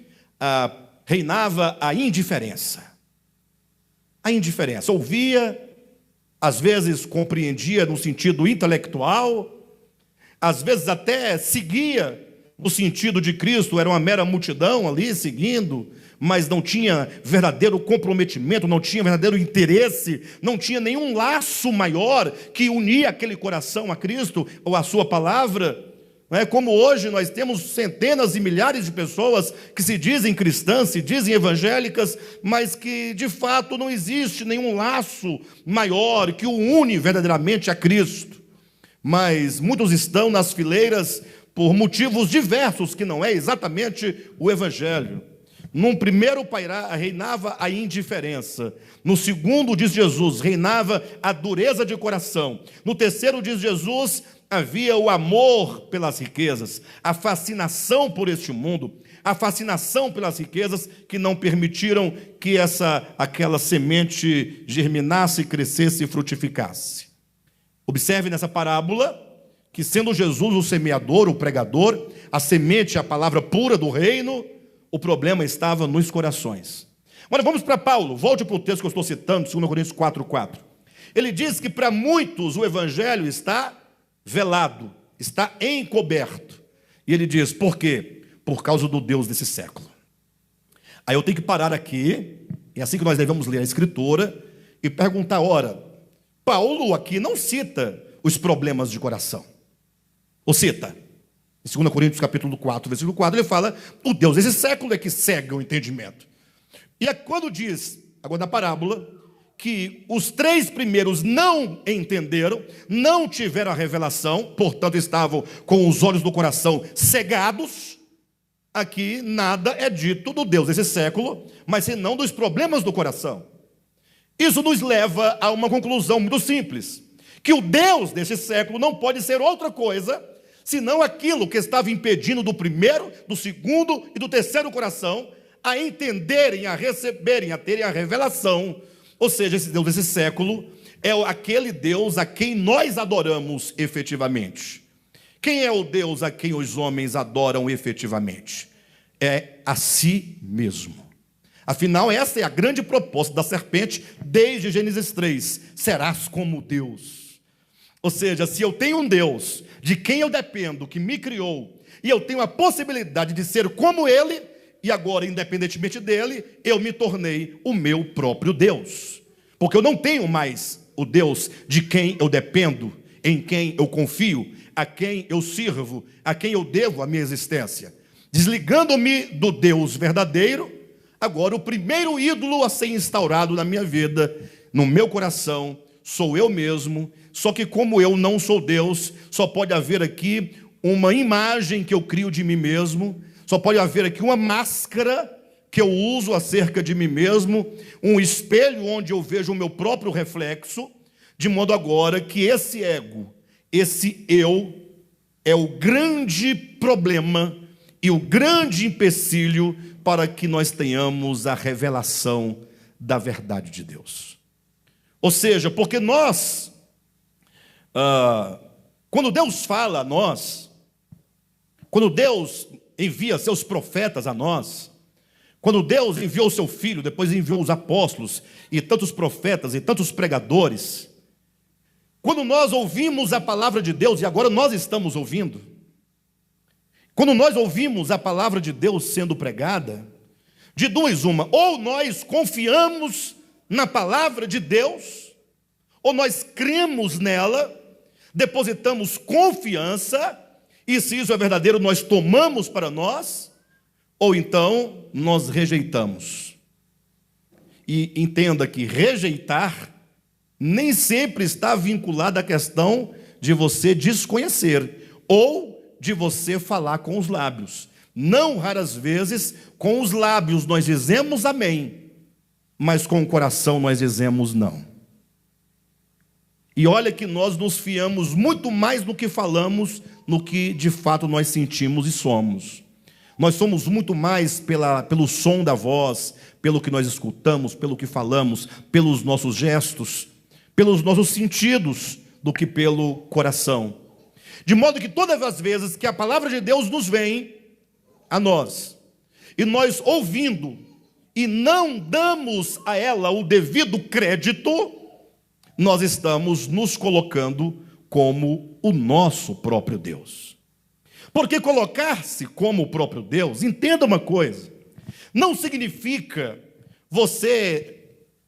Speaker 1: reinava a indiferença. A indiferença. Ouvia, às vezes compreendia no sentido intelectual, às vezes até seguia no sentido de Cristo, era uma mera multidão ali seguindo, mas não tinha verdadeiro comprometimento, não tinha verdadeiro interesse, não tinha nenhum laço maior que unia aquele coração a Cristo ou a sua palavra. Não é como hoje nós temos centenas e milhares de pessoas que se dizem cristãs, se dizem evangélicas, mas que de fato não existe nenhum laço maior que o une verdadeiramente a Cristo. Mas muitos estão nas fileiras por motivos diversos, que não é exatamente o evangelho. Num primeiro reinava a indiferença. No segundo, diz Jesus, reinava a dureza de coração. No terceiro, diz Jesus, havia o amor pelas riquezas, a fascinação por este mundo, a fascinação pelas riquezas que não permitiram que aquela semente germinasse, crescesse e frutificasse. Observe nessa parábola que, sendo Jesus o semeador, o pregador, a semente, a palavra pura do reino, o problema estava nos corações. Agora vamos para Paulo, volte para o texto que eu estou citando, 2 Coríntios 4:4. Ele diz que para muitos o evangelho está velado, está encoberto. E ele diz, por quê? Por causa do Deus desse século. Aí eu tenho que parar aqui, é assim que nós devemos ler a Escritura, e perguntar, ora, Paulo aqui não cita os problemas de coração. Ou cita? Em 2 Coríntios capítulo 4, versículo 4, ele fala, o Deus desse século é que cega o entendimento. E é quando diz, agora na parábola, que os 3 primeiros não entenderam, não tiveram a revelação, portanto estavam com os olhos do coração cegados, aqui nada é dito do Deus desse século, mas senão dos problemas do coração. Isso nos leva a uma conclusão muito simples, que o Deus desse século não pode ser outra coisa senão aquilo que estava impedindo do primeiro, do segundo e do terceiro coração a entenderem, a receberem, a terem a revelação. Ou seja, esse Deus desse século é aquele Deus a quem nós adoramos efetivamente. Quem é o Deus a quem os homens adoram efetivamente? É a si mesmo. Afinal, essa é a grande proposta da serpente desde Gênesis 3. Serás como Deus. Ou seja, se eu tenho um Deus de quem eu dependo, que me criou, e eu tenho a possibilidade de ser como Ele, e agora, independentemente dele, eu me tornei o meu próprio Deus. Porque eu não tenho mais o Deus de quem eu dependo, em quem eu confio, a quem eu sirvo, a quem eu devo a minha existência. Desligando-me do Deus verdadeiro, agora o primeiro ídolo a ser instaurado na minha vida, no meu coração, sou eu mesmo. Só que como eu não sou Deus, só pode haver aqui uma imagem que eu crio de mim mesmo, só pode haver aqui uma máscara que eu uso acerca de mim mesmo, um espelho onde eu vejo o meu próprio reflexo, de modo agora que esse ego, esse eu, é o grande problema e o grande empecilho para que nós tenhamos a revelação da verdade de Deus. Ou seja, porque nós, quando Deus fala a nós, quando Deus envia seus profetas a nós, quando Deus enviou o seu Filho, depois enviou os apóstolos, e tantos profetas, e tantos pregadores, quando nós ouvimos a palavra de Deus, e agora nós estamos ouvindo, quando nós ouvimos a palavra de Deus sendo pregada, de duas uma, ou nós confiamos na palavra de Deus, ou nós cremos nela, depositamos confiança, e se isso é verdadeiro, nós tomamos para nós, ou então nós rejeitamos. E entenda que rejeitar nem sempre está vinculado à questão de você desconhecer, ou de você falar com os lábios. Não raras vezes, com os lábios nós dizemos amém, mas com o coração nós dizemos não. E olha que nós nos fiamos muito mais do que falamos, no que de fato nós sentimos e somos. Nós somos muito mais pelo som da voz, pelo que nós escutamos, pelo que falamos, pelos nossos gestos, pelos nossos sentidos, do que pelo coração. De modo que todas as vezes que a palavra de Deus nos vem a nós, e nós ouvindo, e não damos a ela o devido crédito, nós estamos nos colocando como o nosso próprio Deus. Porque colocar-se como o próprio Deus, entenda uma coisa, não significa você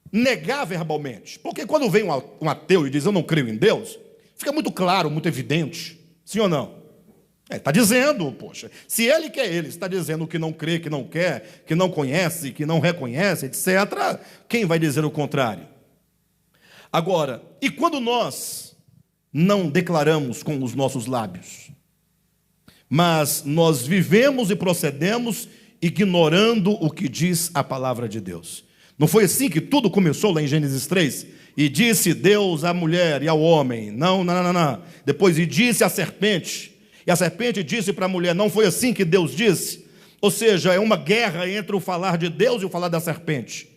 Speaker 1: negar verbalmente. Porque quando vem um ateu e diz, eu não creio em Deus, fica muito claro, muito evidente. Sim ou não? Está dizendo, poxa, se ele quer ele, está dizendo que não crê, que não quer, que não conhece, que não reconhece, etc., quem vai dizer o contrário? Agora, e quando nós não declaramos com os nossos lábios, mas nós vivemos e procedemos ignorando o que diz a palavra de Deus? Não foi assim que tudo começou lá em Gênesis 3? E disse Deus à mulher e ao homem, não. Depois, e disse à serpente, e a serpente disse para a mulher, não foi assim que Deus disse? Ou seja, é uma guerra entre o falar de Deus e o falar da serpente.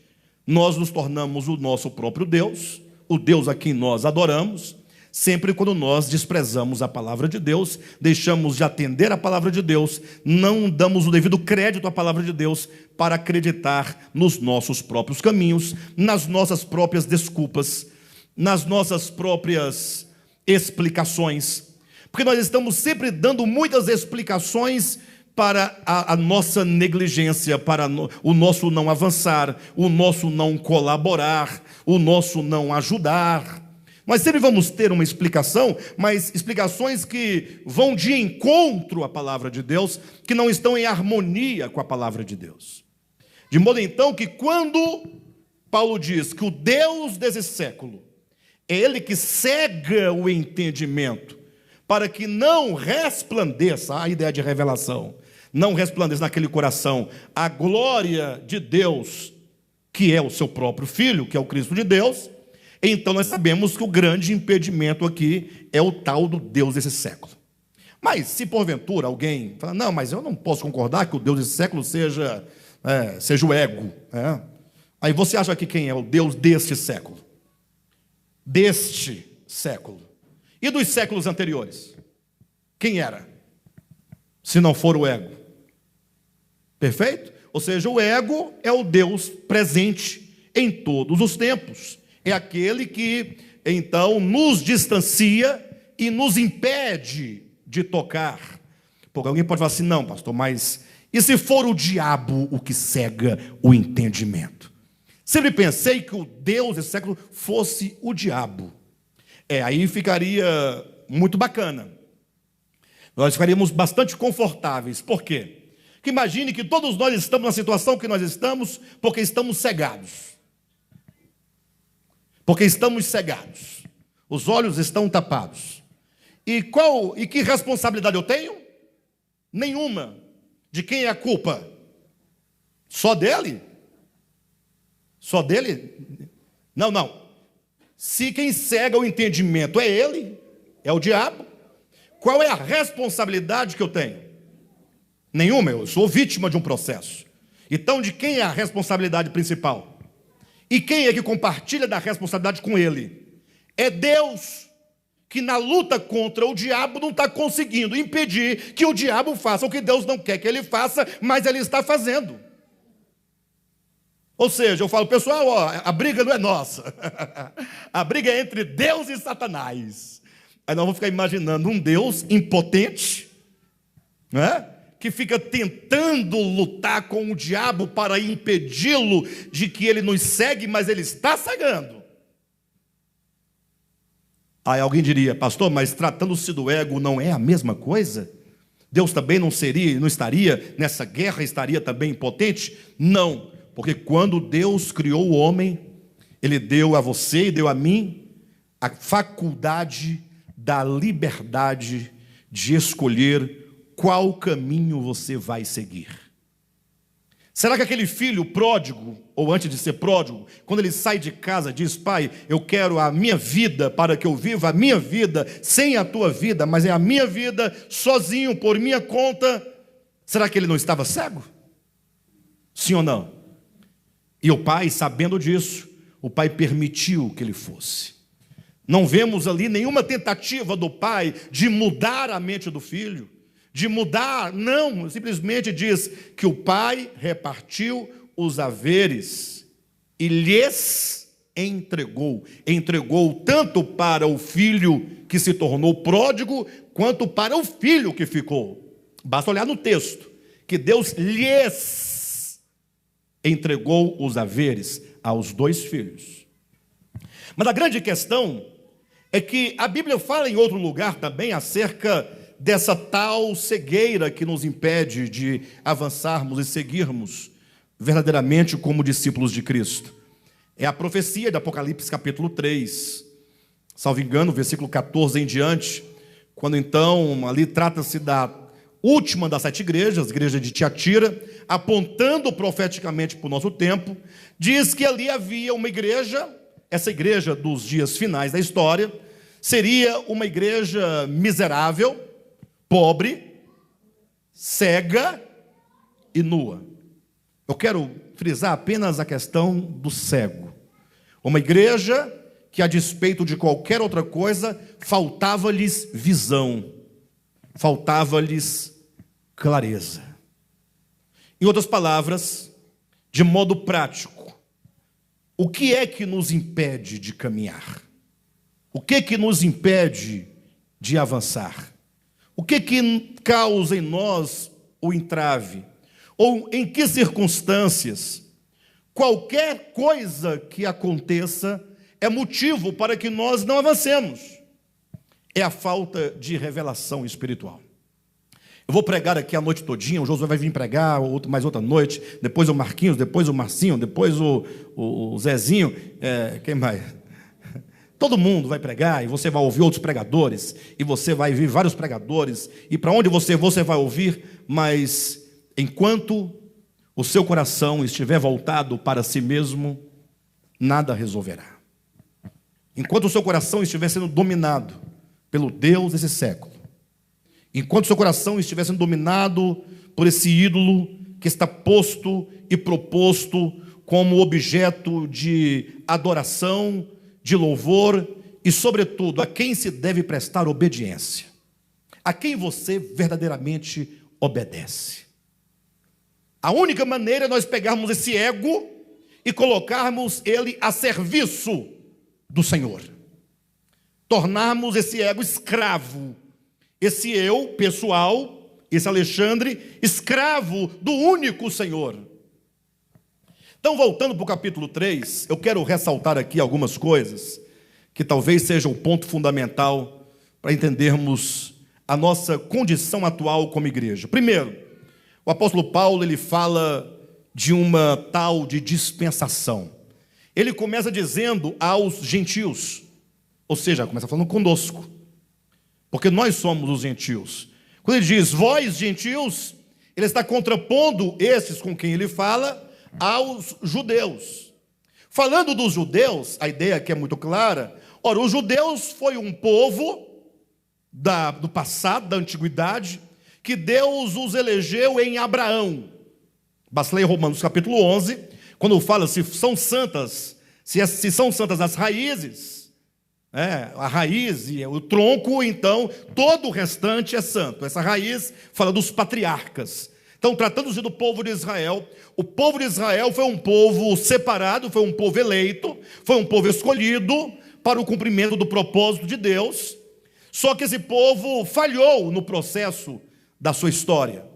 Speaker 1: Nós nos tornamos o nosso próprio Deus, o Deus a quem nós adoramos, sempre quando nós desprezamos a palavra de Deus, deixamos de atender a palavra de Deus, não damos o devido crédito à palavra de Deus para acreditar nos nossos próprios caminhos, nas nossas próprias desculpas, nas nossas próprias explicações, porque nós estamos sempre dando muitas explicações para a nossa negligência, para o nosso não avançar, o nosso não colaborar, o nosso não ajudar. Nós sempre vamos ter uma explicação, mas explicações que vão de encontro à palavra de Deus, que não estão em harmonia com a palavra de Deus. De modo então que quando Paulo diz que o Deus desse século é ele que cega o entendimento, para que não resplandeça, a ideia de revelação, não resplandeça naquele coração a glória de Deus, que é o seu próprio Filho, que é o Cristo de Deus, então nós sabemos que o grande impedimento aqui é o tal do Deus desse século. Mas se porventura alguém fala, não, mas eu não posso concordar que o Deus desse século seja o ego. Aí você acha que quem é o Deus deste século? Deste século. E dos séculos anteriores? Quem era? Se não for o ego. Perfeito? Ou seja, o ego é o Deus presente em todos os tempos. É aquele que, então, nos distancia e nos impede de tocar. Porque alguém pode falar assim, não, pastor, mas e se for o diabo o que cega o entendimento? Sempre pensei que o Deus desse século fosse o diabo. Aí ficaria muito bacana. Nós ficaríamos bastante confortáveis. Por quê? Porque imagine que todos nós estamos na situação que nós estamos porque estamos cegados. Porque estamos cegados. Os olhos estão tapados. E que responsabilidade eu tenho? Nenhuma. De quem é a culpa? Só dele? Só dele? Não. Se quem cega o entendimento é ele, é o diabo, qual é a responsabilidade que eu tenho? Nenhuma, eu sou vítima de um processo. Então, de quem é a responsabilidade principal? E quem é que compartilha da responsabilidade com ele? É Deus, que na luta contra o diabo não está conseguindo impedir que o diabo faça o que Deus não quer que ele faça, mas ele está fazendo. Ou seja, eu falo, pessoal, a briga não é nossa. A briga é entre Deus e Satanás. Aí nós vamos ficar imaginando um Deus impotente, que fica tentando lutar com o diabo para impedi-lo de que ele nos segue, mas ele está cegando. Aí alguém diria, pastor, mas tratando-se do ego não é a mesma coisa? Deus também não estaria nessa guerra, estaria também impotente? Não, porque quando Deus criou o homem, ele deu a você e deu a mim a faculdade da liberdade de escolher qual caminho você vai seguir. Será que aquele filho pródigo, ou antes de ser pródigo, quando ele sai de casa, diz, pai, eu quero a minha vida para que eu viva a minha vida sem a tua vida, mas é a minha vida sozinho, por minha conta, será que ele não estava cego? Sim ou não? E o pai, sabendo disso, o pai permitiu que ele fosse. Não vemos ali nenhuma tentativa do pai de mudar a mente do filho, de mudar, não, simplesmente diz que o pai repartiu os haveres e lhes entregou tanto para o filho que se tornou pródigo, quanto para o filho que ficou. Basta olhar no texto, que Deus lhes entregou os haveres aos dois filhos. Mas a grande questão é que a Bíblia fala em outro lugar também acerca dessa tal cegueira que nos impede de avançarmos e seguirmos verdadeiramente como discípulos de Cristo. É a profecia de Apocalipse capítulo 3, salvo engano, versículo 14 em diante, quando então ali trata-se da última das 7 igrejas, a igreja de Tiatira, apontando profeticamente para o nosso tempo, diz que ali havia uma igreja, essa igreja dos dias finais da história, seria uma igreja miserável, pobre, cega e nua. Eu quero frisar apenas a questão do cego. Uma igreja que, a despeito de qualquer outra coisa, faltava-lhes visão, faltava-lhes clareza. Em outras palavras, de modo prático, o que é que nos impede de caminhar? O que é que nos impede de avançar? O que é que causa em nós o entrave? Ou em que circunstâncias, qualquer coisa que aconteça é motivo para que nós não avancemos? É a falta de revelação espiritual. Eu vou pregar aqui a noite todinha, o Josué vai vir pregar, mais outra noite, depois o Marquinhos, depois o Marcinho, depois o Zezinho, quem mais? Todo mundo vai pregar, e você vai ouvir outros pregadores, e você vai ouvir vários pregadores, e para onde você vai ouvir, mas enquanto o seu coração estiver voltado para si mesmo, nada resolverá. Enquanto o seu coração estiver sendo dominado pelo Deus desse século, enquanto o seu coração estiver sendo dominado por esse ídolo que está posto e proposto como objeto de adoração, de louvor e, sobretudo, a quem se deve prestar obediência, a quem você verdadeiramente obedece. A única maneira é nós pegarmos esse ego e colocarmos ele a serviço do Senhor, tornarmos esse ego escravo, esse eu pessoal, esse Alexandre, escravo do único Senhor. Então, voltando para o capítulo 3, eu quero ressaltar aqui algumas coisas que talvez sejam o ponto fundamental para entendermos a nossa condição atual como igreja. Primeiro, o apóstolo Paulo, ele fala de uma tal de dispensação. Ele começa dizendo aos gentios, ou seja, começa falando conosco, porque nós somos os gentios. Quando ele diz vós gentios, ele está contrapondo esses com quem ele fala aos judeus. Falando dos judeus, a ideia aqui é muito clara. Ora, os judeus foi um povo do passado, da antiguidade, que Deus os elegeu em Abraão. Basta ler Romanos capítulo 11, quando fala se são santas, se são santas as raízes, a raiz e o tronco, então todo o restante é santo. Essa raiz fala dos patriarcas. Então, tratando-se do povo de Israel, o povo de Israel foi um povo separado, foi um povo eleito, foi um povo escolhido para o cumprimento do propósito de Deus. Só que esse povo falhou no processo da sua história.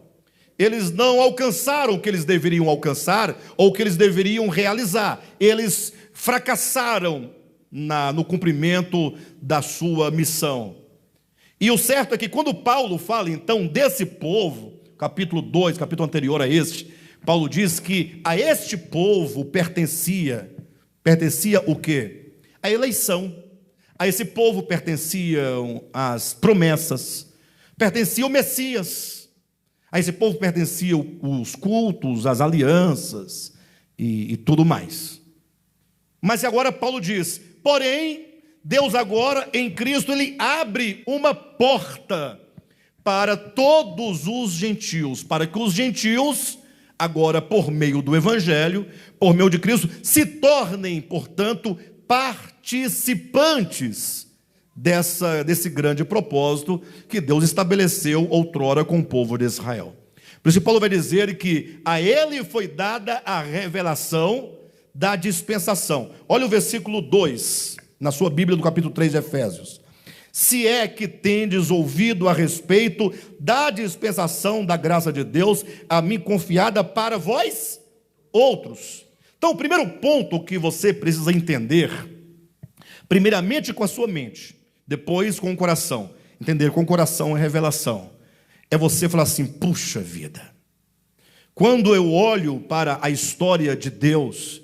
Speaker 1: Eles não alcançaram o que eles deveriam alcançar ou o que eles deveriam realizar. Eles fracassaram no cumprimento da sua missão. E o certo é que quando Paulo fala então desse povo, capítulo 2, capítulo anterior a este, Paulo diz que a este povo pertencia o quê? A eleição. A esse povo pertenciam as promessas, pertencia o Messias, a esse povo pertenciam os cultos, as alianças e tudo mais. Mas agora Paulo diz, porém, Deus agora em Cristo, ele abre uma porta para todos os gentios, para que os gentios agora por meio do Evangelho, por meio de Cristo, se tornem, portanto, participantes desse grande propósito que Deus estabeleceu outrora com o povo de Israel. Por isso Paulo vai dizer que a ele foi dada a revelação da dispensação. Olha o versículo 2, na sua Bíblia, do capítulo 3 de Efésios. Se é que tendes ouvido a respeito da dispensação da graça de Deus, a mim confiada para vós outros. Então, o primeiro ponto que você precisa entender, primeiramente com a sua mente, depois com o coração. Entender com o coração é revelação. É você falar assim, puxa vida. Quando eu olho para a história de Deus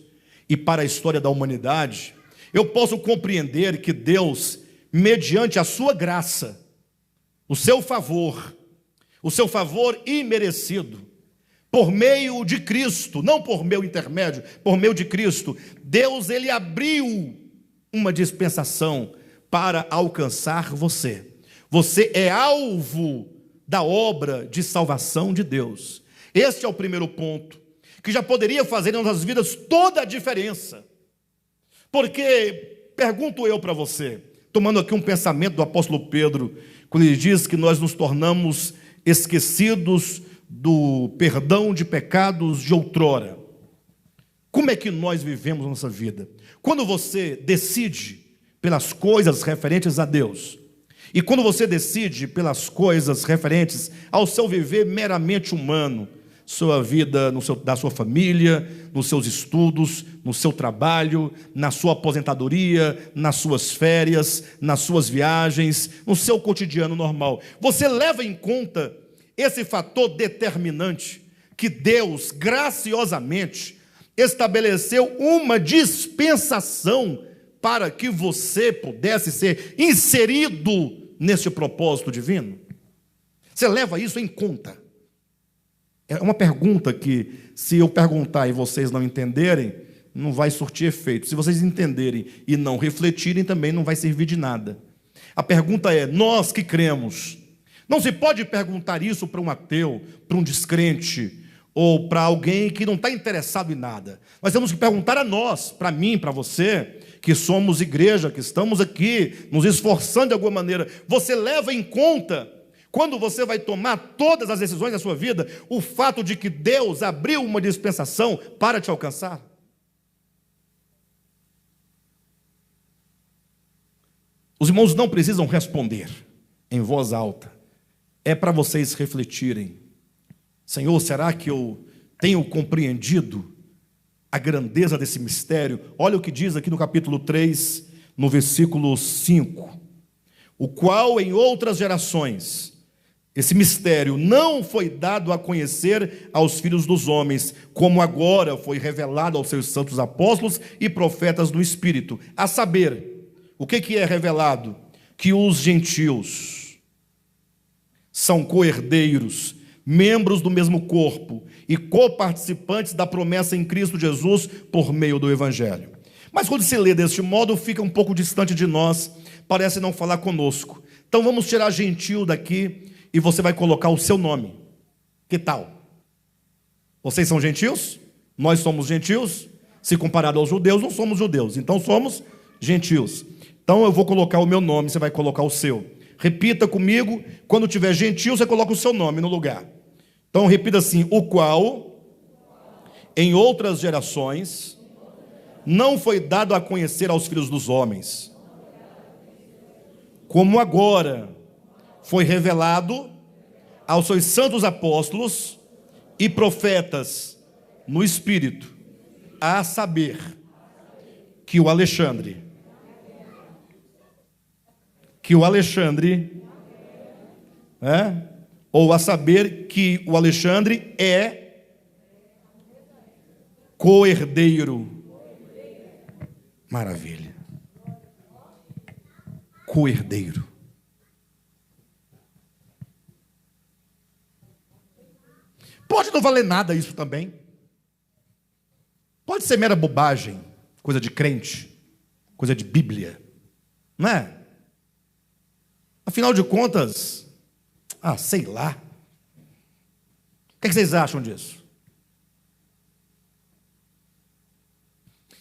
Speaker 1: e para a história da humanidade, eu posso compreender que Deus, mediante a sua graça, o seu favor imerecido, por meio de Cristo, não por meu intermédio, por meio de Cristo, Deus, ele abriu uma dispensação para alcançar você. Você é alvo da obra de salvação de Deus. Este é o primeiro ponto, que já poderia fazer em nossas vidas toda a diferença. Porque, pergunto eu para você, tomando aqui um pensamento do apóstolo Pedro, quando ele diz que nós nos tornamos esquecidos do perdão de pecados de outrora. Como é que nós vivemos nossa vida? Quando você decide pelas coisas referentes a Deus, e quando você decide pelas coisas referentes ao seu viver meramente humano, sua vida, da sua família, nos seus estudos, no seu trabalho, na sua aposentadoria, nas suas férias, nas suas viagens, no seu cotidiano normal. Você leva em conta esse fator determinante que Deus, graciosamente, estabeleceu uma dispensação para que você pudesse ser inserido nesse propósito divino? Você leva isso em conta? É uma pergunta que, se eu perguntar e vocês não entenderem, não vai surtir efeito. Se vocês entenderem e não refletirem, também não vai servir de nada. A pergunta é, nós que cremos, não se pode perguntar isso para um ateu, para um descrente, ou para alguém que não está interessado em nada. Nós temos que perguntar a nós, para mim, para você, que somos igreja, que estamos aqui, nos esforçando de alguma maneira. Você leva em conta, quando você vai tomar todas as decisões da sua vida, o fato de que Deus abriu uma dispensação para te alcançar? Os irmãos não precisam responder em voz alta. É para vocês refletirem. Senhor, será que eu tenho compreendido a grandeza desse mistério? Olha o que diz aqui no capítulo 3, no versículo 5. O qual em outras gerações, esse mistério não foi dado a conhecer aos filhos dos homens, como agora foi revelado aos seus santos apóstolos e profetas do Espírito. A saber, o que é revelado? Que os gentios são co-herdeiros, membros do mesmo corpo e coparticipantes da promessa em Cristo Jesus por meio do Evangelho. Mas quando se lê deste modo, fica um pouco distante de nós, parece não falar conosco. Então vamos tirar gentil daqui e você vai colocar o seu nome. Que tal? Vocês são gentios? Nós somos gentios? Se comparado aos judeus, não somos judeus, então somos gentios. Então eu vou colocar o meu nome, você vai colocar o seu. Repita comigo, quando tiver gentil, você coloca o seu nome no lugar. Então repita assim, o qual, em outras gerações, não foi dado a conhecer aos filhos dos homens, como agora foi revelado aos seus santos apóstolos e profetas no Espírito, a saber, que o Alexandre, ou a saber que o Alexandre é co-herdeiro. Maravilha. Co-herdeiro. Pode não valer nada isso também. Pode ser mera bobagem, coisa de crente, coisa de Bíblia, não é? Afinal de contas, sei lá. O que vocês acham disso?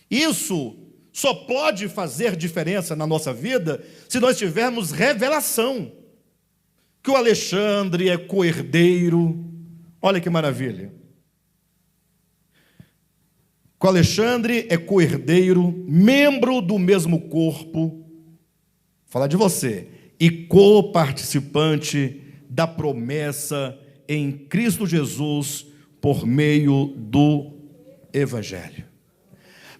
Speaker 1: Isso só pode fazer diferença na nossa vida se nós tivermos revelação. Que o Alexandre é co-herdeiro. Olha que maravilha. Que o Alexandre é co-herdeiro, membro do mesmo corpo. Falar de você. E co-participante da promessa em Cristo Jesus por meio do Evangelho.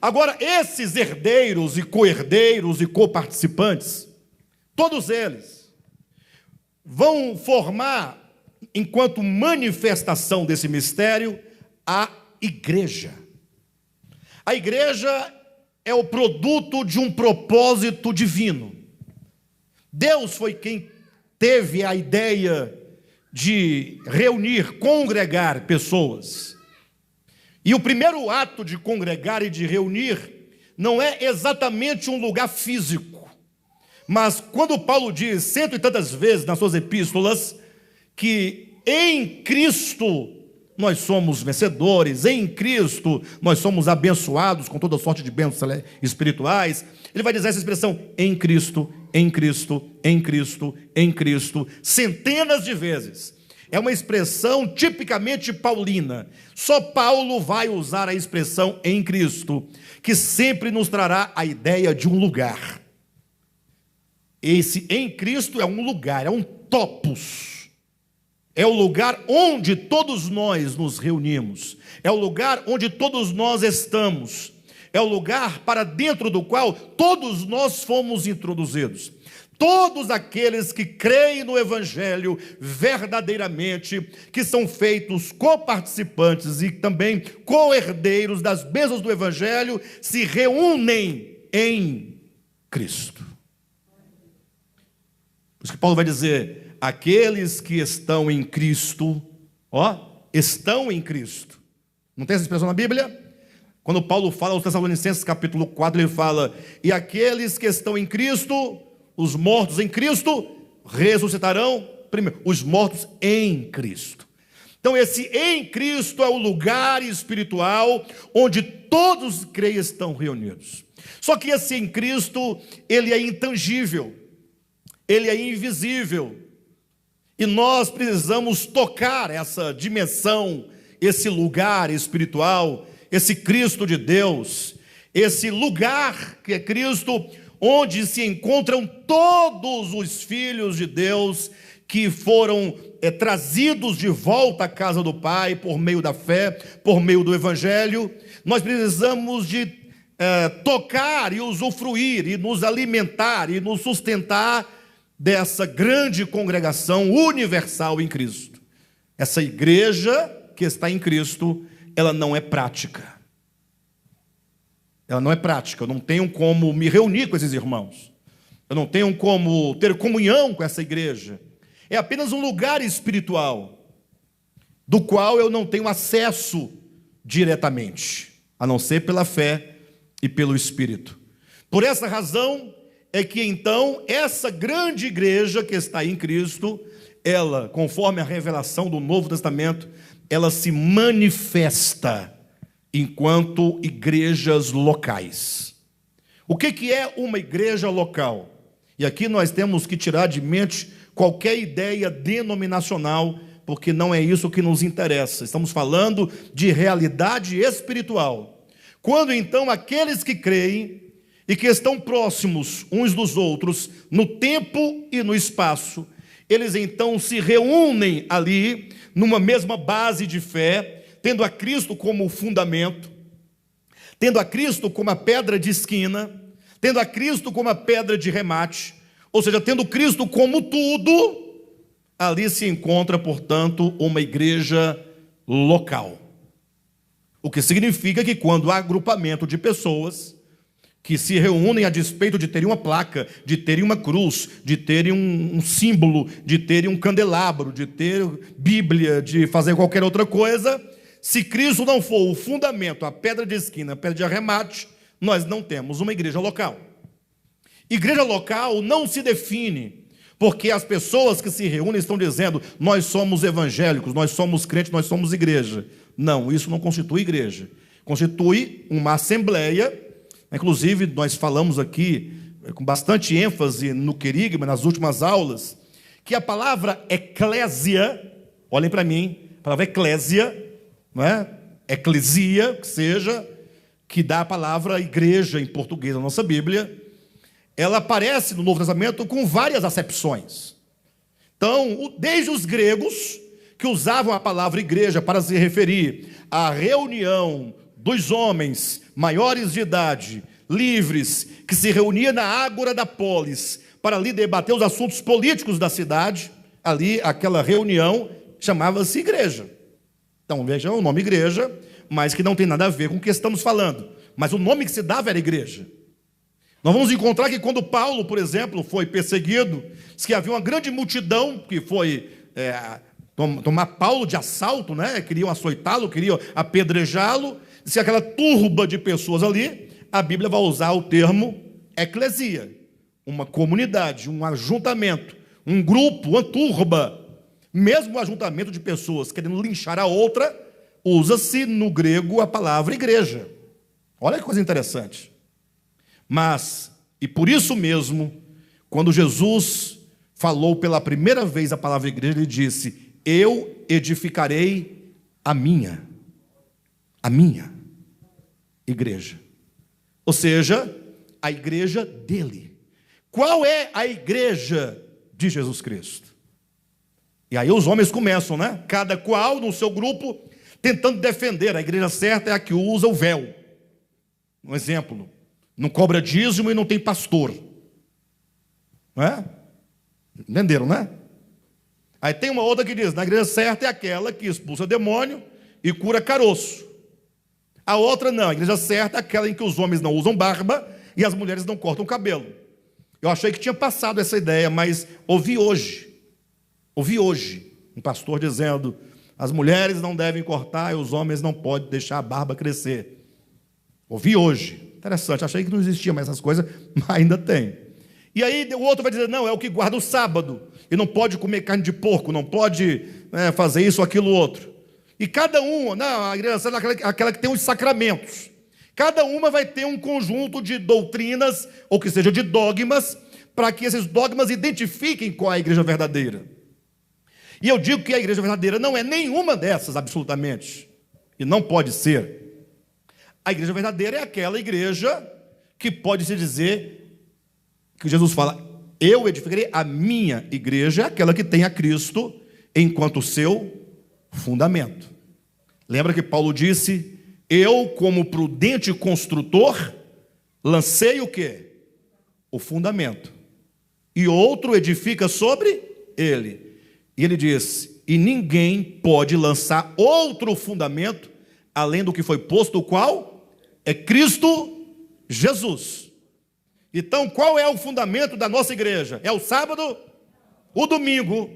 Speaker 1: Agora, esses herdeiros e co-herdeiros e co-participantes, todos eles vão formar, enquanto manifestação desse mistério, a igreja. A igreja é o produto de um propósito divino. Deus foi quem teve a ideia de reunir, congregar pessoas. E o primeiro ato de congregar e de reunir não é exatamente um lugar físico. Mas quando Paulo diz cento e tantas vezes nas suas epístolas que em Cristo nós somos vencedores, em Cristo nós somos abençoados com toda sorte de bênçãos espirituais, ele vai dizer essa expressão em Cristo, em Cristo, em Cristo, em Cristo, centenas de vezes. É uma expressão tipicamente paulina. Só Paulo vai usar a expressão em Cristo, que sempre nos trará a ideia de um lugar. Esse em Cristo é um lugar, é um topos. É o lugar onde todos nós nos reunimos. É o lugar onde todos nós estamos. É o lugar para dentro do qual todos nós fomos introduzidos. Todos aqueles que creem no Evangelho verdadeiramente, que são feitos coparticipantes e também co-herdeiros das bênçãos do Evangelho, se reúnem em Cristo. Por isso que Paulo vai dizer, aqueles que estão em Cristo, estão em Cristo. Não tem essa expressão na Bíblia? Quando Paulo fala aos Tessalonicenses, capítulo 4, ele fala, e aqueles que estão em Cristo, os mortos em Cristo, ressuscitarão primeiro, os mortos em Cristo. Então esse em Cristo é o lugar espiritual onde todos os crentes estão reunidos. Só que esse em Cristo, ele é intangível, ele é invisível, e nós precisamos tocar essa dimensão, esse lugar espiritual, esse Cristo de Deus, esse lugar que é Cristo, onde se encontram todos os filhos de Deus que foram trazidos de volta à casa do Pai por meio da fé, por meio do Evangelho. Nós precisamos de tocar e usufruir, e nos alimentar, e nos sustentar dessa grande congregação universal em Cristo. Essa igreja que está em Cristo, ela não é prática. Ela não é prática, eu não tenho como me reunir com esses irmãos. Eu não tenho como ter comunhão com essa igreja. É apenas um lugar espiritual, do qual eu não tenho acesso diretamente, a não ser pela fé e pelo Espírito. Por essa razão é que então, essa grande igreja que está em Cristo, ela, conforme a revelação do Novo Testamento, ela se manifesta enquanto igrejas locais. O que é uma igreja local? E aqui nós temos que tirar de mente qualquer ideia denominacional, porque não é isso que nos interessa. Estamos falando de realidade espiritual. Quando então aqueles que creem e que estão próximos uns dos outros no tempo e no espaço, eles então se reúnem ali numa mesma base de fé, tendo a Cristo como fundamento, tendo a Cristo como a pedra de esquina, tendo a Cristo como a pedra de remate, ou seja, tendo Cristo como tudo, ali se encontra, portanto, uma igreja local. O que significa que quando há agrupamento de pessoas que se reúnem a despeito de terem uma placa, de terem uma cruz, de terem um símbolo, de terem um candelabro, de ter Bíblia, de fazer qualquer outra coisa, se Cristo não for o fundamento, a pedra de esquina, a pedra de arremate, nós não temos uma igreja local. Igreja local não se define, porque as pessoas que se reúnem estão dizendo, nós somos evangélicos, nós somos crentes, nós somos igreja. Não, isso não constitui igreja. Constitui uma assembleia Inclusive, nós falamos aqui, com bastante ênfase no querigma, nas últimas aulas, que a palavra eclésia, olhem para mim, a palavra eclésia, não é? Eclesia, que seja, que dá a palavra igreja em português na nossa Bíblia, ela aparece no Novo Testamento com várias acepções. Então, desde os gregos, que usavam a palavra igreja para se referir à reunião dos homens maiores de idade, livres, que se reunia na ágora da polis, para ali debater os assuntos políticos da cidade, ali aquela reunião chamava-se igreja. Então, veja o nome igreja, mas que não tem nada a ver com o que estamos falando. Mas o nome que se dava era igreja. Nós vamos encontrar que quando Paulo, por exemplo, foi perseguido, diz que havia uma grande multidão que foi tomar Paulo de assalto, né? Queriam açoitá-lo, queriam apedrejá-lo. Diz que aquela turba de pessoas ali, a Bíblia vai usar o termo eclesia, uma comunidade, um ajuntamento, um grupo, uma turba. Mesmo o ajuntamento de pessoas querendo linchar a outra, usa-se no grego a palavra igreja. Olha que coisa interessante. Mas, e por isso mesmo, quando Jesus falou pela primeira vez a palavra igreja, ele disse: eu edificarei a minha igreja. Ou seja, a igreja dele. Qual é a igreja de Jesus Cristo? E aí os homens começam, né? Cada qual no seu grupo, tentando defender. A igreja certa é a que usa o véu. Um exemplo, não cobra dízimo e não tem pastor. Não é? Entenderam, né? Aí tem uma outra que diz, na igreja certa é aquela que expulsa demônio e cura caroço. A outra não, a igreja certa é aquela em que os homens não usam barba e as mulheres não cortam cabelo. Eu achei que tinha passado essa ideia, mas ouvi hoje um pastor dizendo: as mulheres não devem cortar e os homens não podem deixar a barba crescer. Ouvi hoje, interessante, achei que não existia mais essas coisas, mas ainda tem. E aí o outro vai dizer: não, é o que guarda o sábado, e não pode comer carne de porco, não pode fazer isso, aquilo, outro. E cada uma, não, a igreja é aquela que tem os sacramentos. Cada uma vai ter um conjunto de doutrinas, ou que seja, de dogmas, para que esses dogmas identifiquem qual é a igreja verdadeira. E eu digo que a igreja verdadeira não é nenhuma dessas, absolutamente, e não pode ser. A igreja verdadeira é aquela igreja que pode se dizer, que Jesus fala: eu edificarei a minha igreja, aquela que tem a Cristo enquanto seu fundamento. Lembra que Paulo disse: eu, como prudente construtor, lancei o quê? O fundamento. E outro edifica sobre ele. E ele diz: e ninguém pode lançar outro fundamento além do que foi posto, o qual é Cristo Jesus. Então, qual é o fundamento da nossa igreja? É o sábado, o domingo,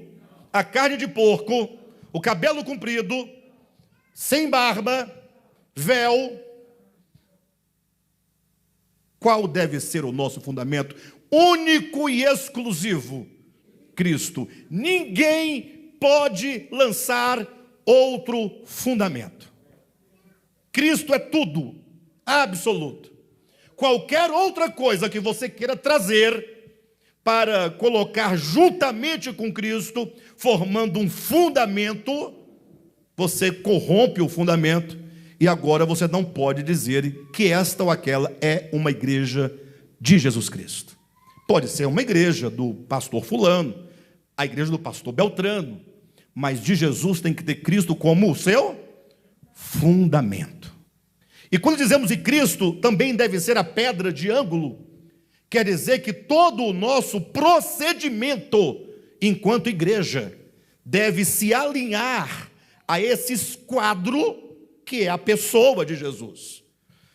Speaker 1: a carne de porco, o cabelo comprido, sem barba, véu. Qual deve ser o nosso fundamento? Único e exclusivo: Cristo. Ninguém pode lançar outro fundamento. Cristo é tudo, absoluto. Qualquer outra coisa que você queira trazer para colocar juntamente com Cristo, formando um fundamento, você corrompe o fundamento e agora você não pode dizer que esta ou aquela é uma igreja de Jesus Cristo. Pode ser uma igreja do pastor fulano, a igreja do pastor Beltrano, mas de Jesus tem que ter Cristo como o seu fundamento. E quando dizemos de Cristo, também deve ser a pedra de ângulo. Quer dizer que todo o nosso procedimento enquanto igreja deve se alinhar a esse esquadro que é a pessoa de Jesus.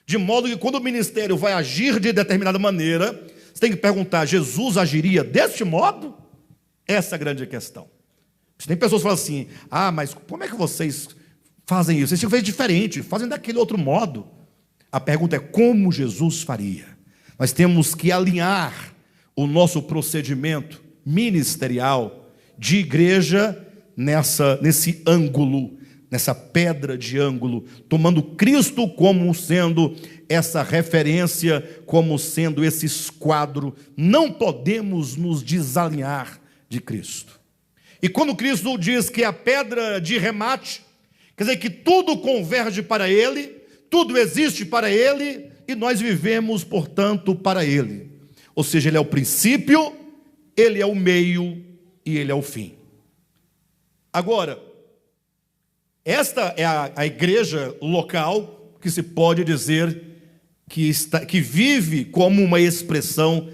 Speaker 1: De modo que quando o ministério vai agir de determinada maneira, você tem que perguntar: Jesus agiria deste modo? Essa é a grande questão. Tem pessoas que falam assim: ah, mas como é que vocês fazem isso? Vocês tinham que fazer diferente, fazem daquele outro modo. A pergunta é: como Jesus faria? Nós temos que alinhar o nosso procedimento ministerial de igreja nesse ângulo nessa pedra de ângulo, tomando Cristo como sendo essa referência, como sendo esse esquadro. Não podemos nos desalinhar de Cristo. E quando Cristo diz que a pedra de remate, quer dizer que tudo converge para Ele, tudo existe para Ele, e nós vivemos, portanto, para Ele. Ou seja, Ele é o princípio, Ele é o meio e Ele é o fim. Agora, esta é a igreja local que se pode dizer que vive como uma expressão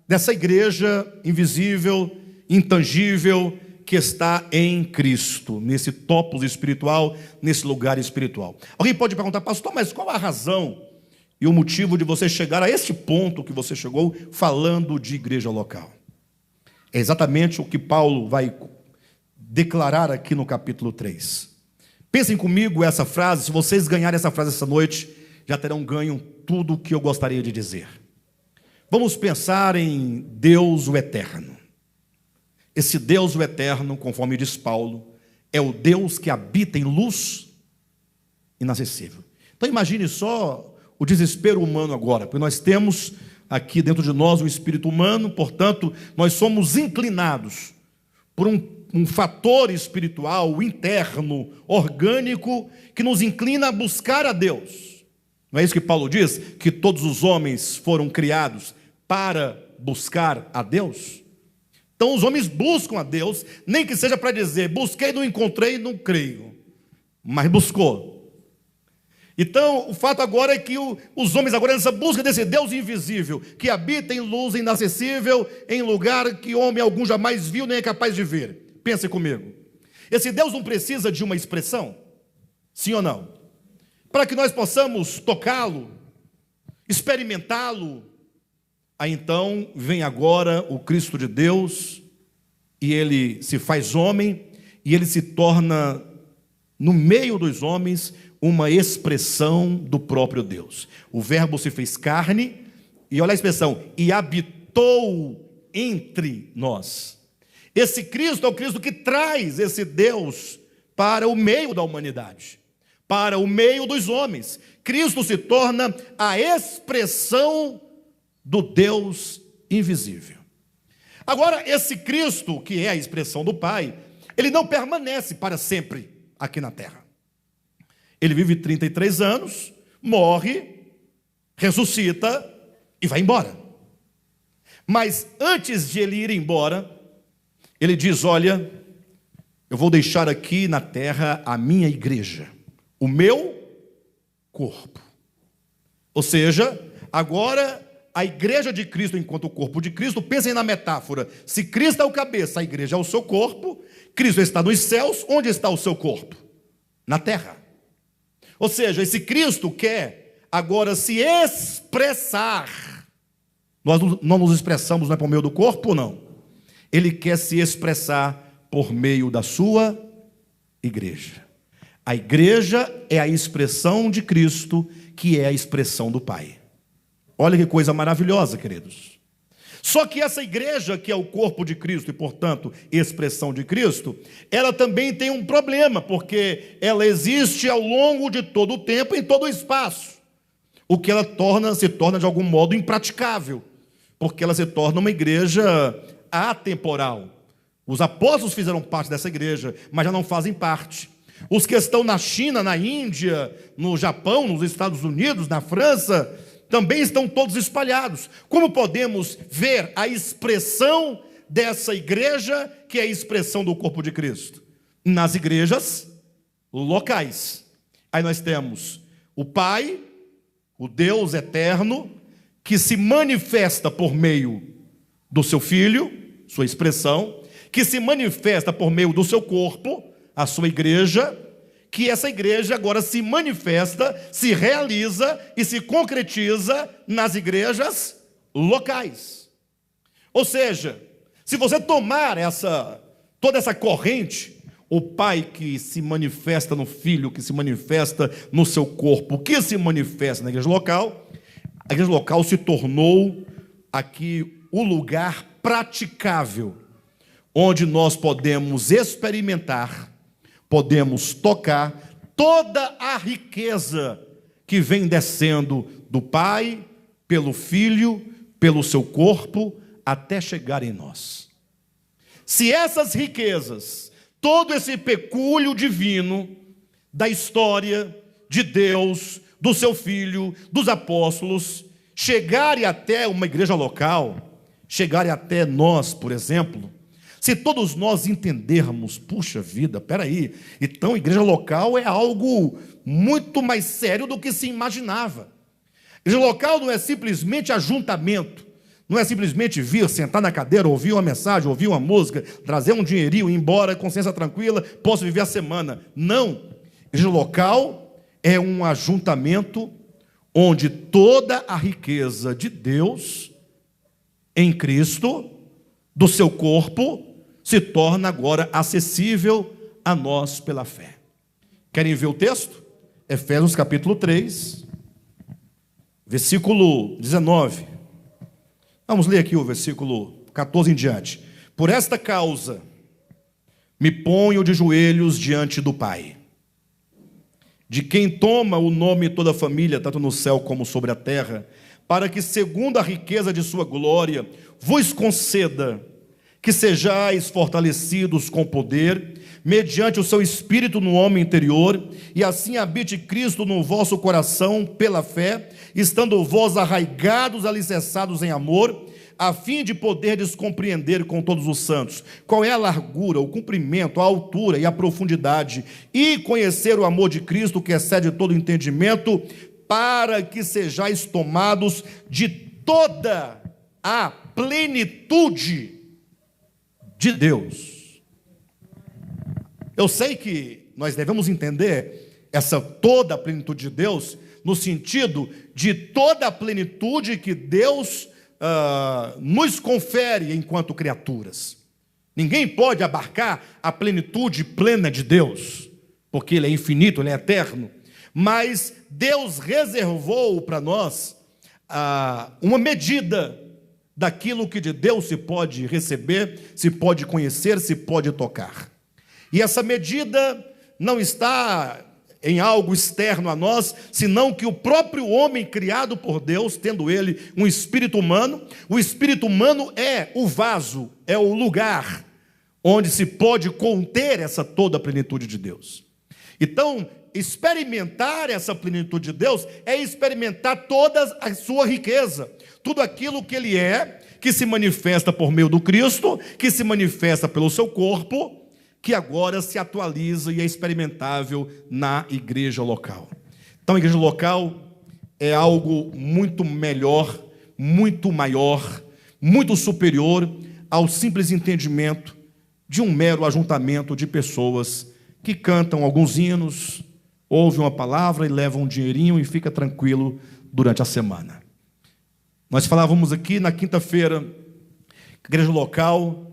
Speaker 1: dessa igreja invisível, intangível, que está em Cristo, nesse topos espiritual, nesse lugar espiritual. Alguém pode perguntar, pastor, mas qual a razão e o motivo de você chegar a este ponto que você chegou falando de igreja local? É exatamente o que Paulo vai declarar aqui no capítulo 3. Pensem comigo essa frase. Se vocês ganharem essa frase essa noite, já terão ganho tudo o que eu gostaria de dizer. Vamos pensar em Deus o Eterno. Esse Deus o Eterno, conforme diz Paulo, é o Deus que habita em luz inacessível. Então imagine só o desespero humano agora, porque nós temos aqui dentro de nós o espírito humano, portanto, nós somos inclinados por um fator espiritual, interno, orgânico, que nos inclina a buscar a Deus. Não é isso que Paulo diz? Que todos os homens foram criados para buscar a Deus? Então os homens buscam a Deus, nem que seja para dizer, busquei, não encontrei, não creio, mas buscou. Então o fato agora é que os homens agora nessa busca desse Deus invisível, que habita em luz inacessível, em lugar que homem algum jamais viu, nem é capaz de ver. Pense comigo, esse Deus não precisa de uma expressão? Sim ou não? Para que nós possamos tocá-lo, experimentá-lo. Aí então vem agora o Cristo de Deus, e Ele se faz homem, e Ele se torna, no meio dos homens, uma expressão do próprio Deus. O verbo se fez carne, e olha a expressão, e habitou entre nós. Esse Cristo é o Cristo que traz esse Deus para o meio da humanidade, para o meio dos homens. Cristo se torna a expressão do Deus invisível. Agora, esse Cristo, que é a expressão do Pai, ele não permanece para sempre aqui na terra. Ele vive 33 anos, morre, ressuscita e vai embora. Mas antes de ele ir embora, ele diz, olha, eu vou deixar aqui na terra a minha igreja, o meu corpo. Ou seja, agora a igreja de Cristo enquanto o corpo de Cristo, pensem na metáfora, se Cristo é o cabeça, a igreja é o seu corpo, Cristo está nos céus, onde está o seu corpo? Na terra. Ou seja, esse Cristo quer agora se expressar. Nós não nos expressamos, não é por meio do corpo, não. Ele quer se expressar por meio da sua igreja. A igreja é a expressão de Cristo, que é a expressão do Pai. Olha que coisa maravilhosa, queridos. Só que essa igreja, que é o corpo de Cristo e, portanto, expressão de Cristo, ela também tem um problema, porque ela existe ao longo de todo o tempo, em todo o espaço. O que ela se torna de algum modo impraticável, porque ela se torna uma igreja atemporal. Os apóstolos fizeram parte dessa igreja, mas já não fazem parte. Os que estão na China, na Índia, no Japão, nos Estados Unidos, na França, também estão todos espalhados. Como podemos ver a expressão dessa igreja, que é a expressão do corpo de Cristo? Nas igrejas locais. Aí nós temos o Pai, o Deus eterno, que se manifesta por meio do seu Filho, sua expressão, que se manifesta por meio do seu corpo, a sua igreja, que essa igreja agora se manifesta, se realiza e se concretiza nas igrejas locais. Ou seja, se você tomar toda essa corrente, o Pai que se manifesta no Filho, que se manifesta no seu corpo, que se manifesta na igreja local, a igreja local se tornou aqui o lugar praticável, onde nós podemos experimentar podemos tocar toda a riqueza que vem descendo do Pai, pelo Filho, pelo seu corpo, até chegar em nós. Se essas riquezas, todo esse pecúlio divino da história de Deus, do seu Filho, dos apóstolos, chegarem até uma igreja local, chegarem até nós, por exemplo, se todos nós entendermos, puxa vida, peraí, então igreja local é algo muito mais sério do que se imaginava. Igreja local não é simplesmente ajuntamento, não é simplesmente vir, sentar na cadeira, ouvir uma mensagem, ouvir uma música, trazer um dinheirinho, ir embora, consciência tranquila, posso viver a semana. Não. Igreja local é um ajuntamento onde toda a riqueza de Deus em Cristo, do seu corpo, se torna agora acessível a nós pela fé. Querem ver o texto? Efésios capítulo 3, versículo 19. Vamos ler aqui o versículo 14 em diante. Por esta causa, me ponho de joelhos diante do Pai, de quem toma o nome toda a família, tanto no céu como sobre a terra, para que, segundo a riqueza de sua glória, vos conceda que sejais fortalecidos com poder, mediante o seu Espírito no homem interior, e assim habite Cristo no vosso coração pela fé, estando vós arraigados, alicerçados em amor, a fim de poderdes compreender com todos os santos qual é a largura, o comprimento, a altura e a profundidade, e conhecer o amor de Cristo, que excede todo entendimento, para que sejais tomados de toda a plenitude de Deus. Eu sei que nós devemos entender essa toda a plenitude de Deus no sentido de toda a plenitude que Deus nos confere enquanto criaturas. Ninguém pode abarcar a plenitude plena de Deus, porque Ele é infinito, Ele é eterno. Mas Deus reservou para nós uma medida daquilo que de Deus se pode receber, se pode conhecer, se pode tocar. E essa medida não está em algo externo a nós, senão que o próprio homem criado por Deus, tendo ele um espírito humano, o espírito humano é o vaso, é o lugar onde se pode conter essa toda a plenitude de Deus. Então, experimentar essa plenitude de Deus é experimentar toda a sua riqueza, tudo aquilo que Ele é, que se manifesta por meio do Cristo, que se manifesta pelo seu corpo, que agora se atualiza e é experimentável na igreja local. Então, a igreja local é algo muito melhor, muito maior, muito superior ao simples entendimento de um mero ajuntamento de pessoas que cantam alguns hinos, ouvem uma palavra e levam um dinheirinho e fica tranquilo durante a semana. Nós falávamos aqui na quinta-feira que a igreja local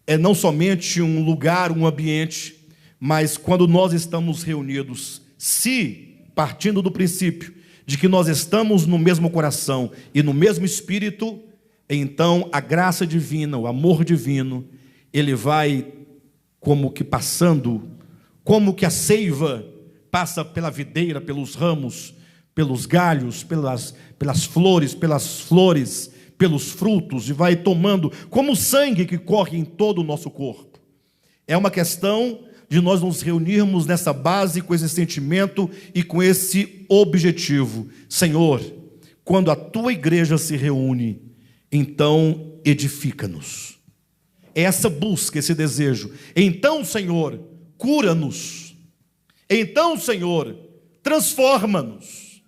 Speaker 1: é não somente um lugar, um ambiente, mas quando nós estamos reunidos, se partindo do princípio de que nós estamos no mesmo coração e no mesmo espírito, então a graça divina, o amor divino, ele vai como que passando, como que a seiva passa pela videira, pelos ramos, pelos galhos, pelas flores, pelos frutos, e vai tomando, como o sangue que corre em todo o nosso corpo. É uma questão de nós nos reunirmos nessa base, com esse sentimento e com esse objetivo. Senhor, quando a tua igreja se reúne, então edifica-nos. É essa busca, esse desejo. Então, Senhor, cura-nos. Então, Senhor, transforma-nos.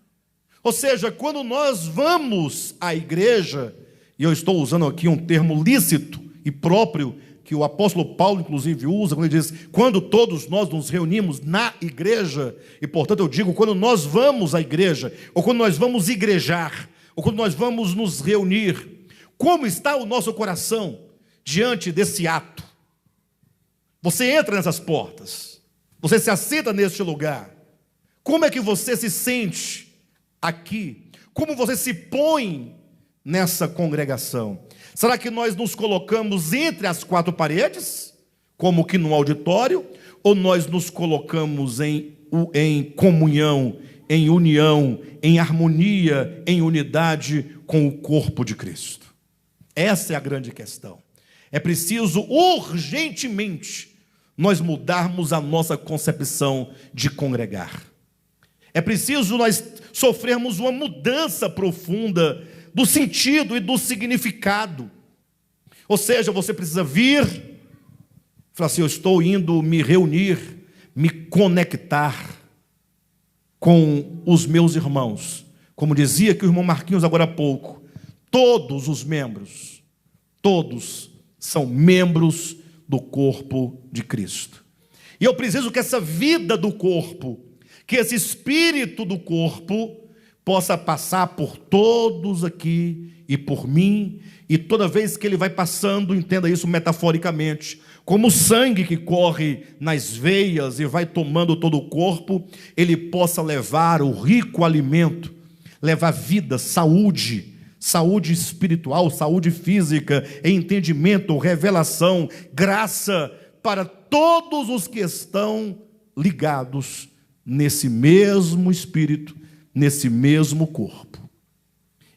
Speaker 1: Ou seja, quando nós vamos à igreja, e eu estou usando aqui um termo lícito e próprio, que o apóstolo Paulo, inclusive, usa, quando ele diz, quando todos nós nos reunimos na igreja, e portanto eu digo, quando nós vamos à igreja, ou quando nós vamos igrejar, ou quando nós vamos nos reunir, como está o nosso coração diante desse ato? Você entra nessas portas, você se assenta neste lugar, como é que você se sente aqui? Como você se põe nessa congregação? Será que nós nos colocamos entre as quatro paredes? como que no auditório, ou nós nos colocamos em comunhão, em união, em harmonia, em unidade com o corpo de Cristo? Essa é a grande questão. É preciso urgentemente nós mudarmos a nossa concepção de congregar. É preciso nós sofrermos uma mudança profunda do sentido e do significado. Ou seja, você precisa vir, falar assim: eu estou indo me reunir, me conectar com os meus irmãos. Como dizia aqui o irmão Marquinhos agora há pouco, todos os membros, todos são membros do corpo de Cristo. E eu preciso que essa vida do corpo, que esse espírito do corpo possa passar por todos aqui e por mim, e toda vez que ele vai passando, entenda isso metaforicamente, como o sangue que corre nas veias e vai tomando todo o corpo, ele possa levar o rico alimento, levar vida, saúde espiritual, saúde física, entendimento, revelação, graça para todos os que estão ligados nesse mesmo espírito, nesse mesmo corpo.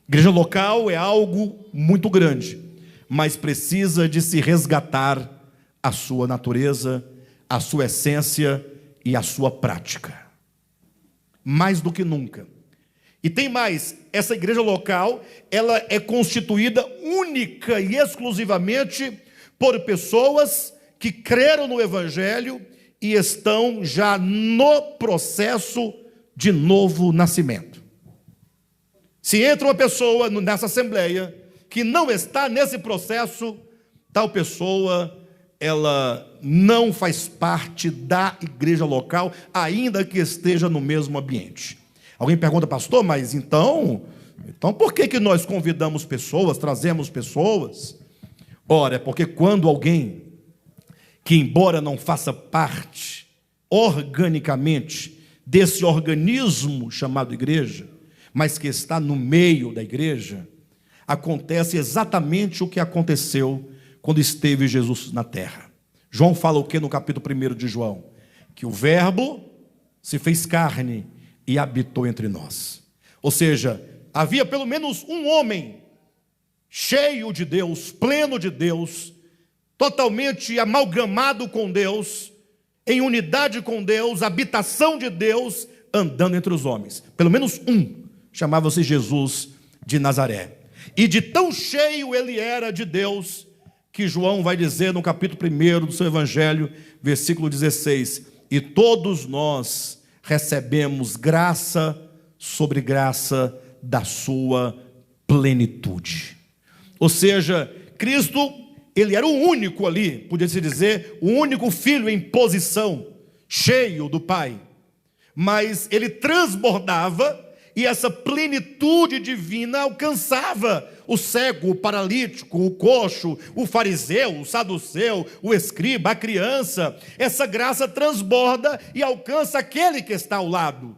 Speaker 1: Igreja local é algo muito grande, mas precisa de se resgatar a sua natureza, a sua essência e a sua prática. Mais do que nunca. E tem mais, essa igreja local, ela é constituída única e exclusivamente por pessoas que creram no Evangelho e estão já no processo de novo nascimento. Se entra uma pessoa nessa assembleia que não está nesse processo, tal pessoa, ela não faz parte da igreja local, ainda que esteja no mesmo ambiente. Alguém pergunta: pastor, mas então por que nós convidamos pessoas, trazemos pessoas? Ora, é porque quando alguém que, embora não faça parte organicamente desse organismo chamado igreja, mas que está no meio da igreja, acontece exatamente o que aconteceu quando esteve Jesus na terra. João fala o que no capítulo 1 de João? Que o verbo se fez carne e habitou entre nós. Ou seja, havia pelo menos um homem cheio de Deus, pleno de Deus, totalmente amalgamado com Deus, em unidade com Deus, habitação de Deus, andando entre os homens. Pelo menos um, chamava-se Jesus de Nazaré. E de tão cheio ele era de Deus, que João vai dizer no capítulo 1 do seu Evangelho, versículo 16: e todos nós recebemos graça sobre graça da sua plenitude. Ou seja, Cristo, ele era o único ali, podia-se dizer, o único filho em posição, cheio do Pai, mas ele transbordava, e essa plenitude divina alcançava o cego, o paralítico, o coxo, o fariseu, o saduceu, o escriba, a criança. Essa graça transborda e alcança aquele que está ao lado.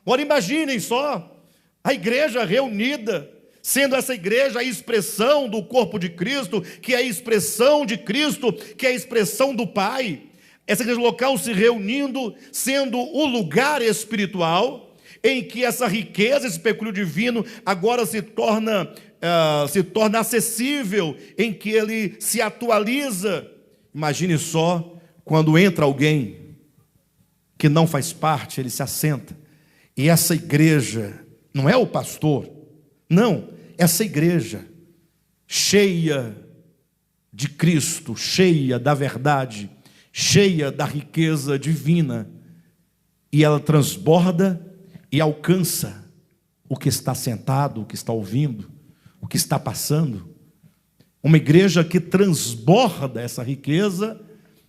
Speaker 1: Agora imaginem só, a igreja reunida, sendo essa igreja a expressão do corpo de Cristo, que é a expressão de Cristo, que é a expressão do Pai. Essa igreja local se reunindo, sendo o lugar espiritual em que essa riqueza, esse pecúlio divino agora se torna acessível, em que ele se atualiza. Imagine só, quando entra alguém que não faz parte, ele se assenta, e essa igreja, não é o pastor, não, essa igreja, cheia de Cristo, cheia da verdade, cheia da riqueza divina, e ela transborda e alcança o que está sentado, o que está ouvindo, o que está passando. Uma igreja que transborda essa riqueza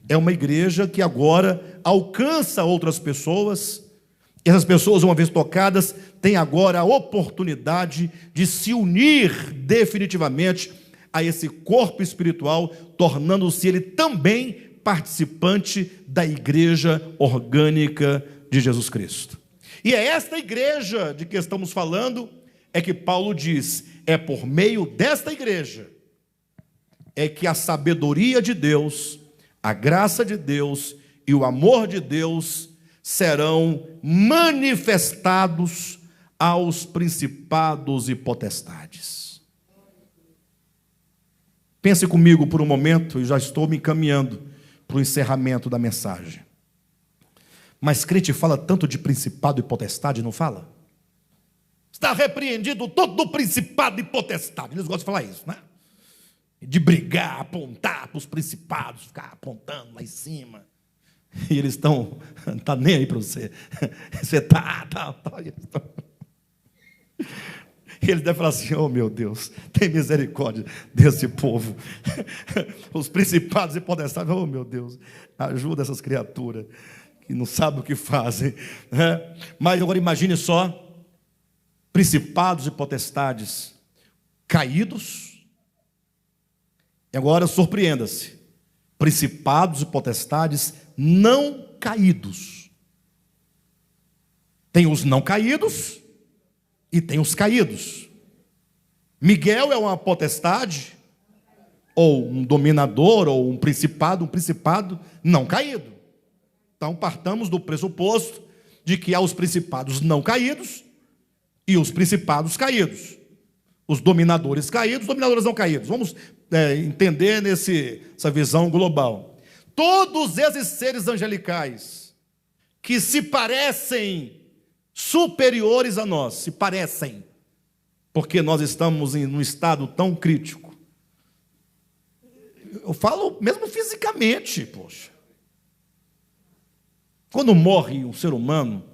Speaker 1: é uma igreja que agora alcança outras pessoas. E essas pessoas, uma vez tocadas, têm agora a oportunidade de se unir definitivamente a esse corpo espiritual, tornando-se ele também participante da igreja orgânica de Jesus Cristo. E é esta igreja de que estamos falando, é que Paulo diz, é por meio desta igreja, é que a sabedoria de Deus, A graça de Deus e o amor de Deus serão manifestados aos principados e potestades. Pense comigo por um momento, e já estou me encaminhando para o encerramento da mensagem. Mas crente fala tanto de principado e potestade, não fala? Está repreendido todo principado e potestade. Eles gostam de falar isso, né? De brigar, apontar para os principados, ficar apontando lá em cima. E eles estão, tá nem aí para você. Você tá. E eles devem falar assim: oh meu Deus, tem misericórdia desse povo. Os principados e potestades, oh meu Deus, ajuda essas criaturas que não sabem o que fazem. Mas agora imagine só, principados e potestades caídos. E agora surpreenda-se, principados e potestades não caídos. Tem os não caídos e tem os caídos. Miguel é uma potestade, ou um dominador, ou um principado não caído. Então partamos do pressuposto de que há os principados não caídos e os principados caídos. Os dominadores caídos, os dominadores não caídos. Vamos entender nessa visão global. Todos esses seres angelicais que se parecem superiores a nós, se parecem, porque nós estamos em um estado tão crítico. Eu falo mesmo fisicamente, poxa. Quando morre um ser humano,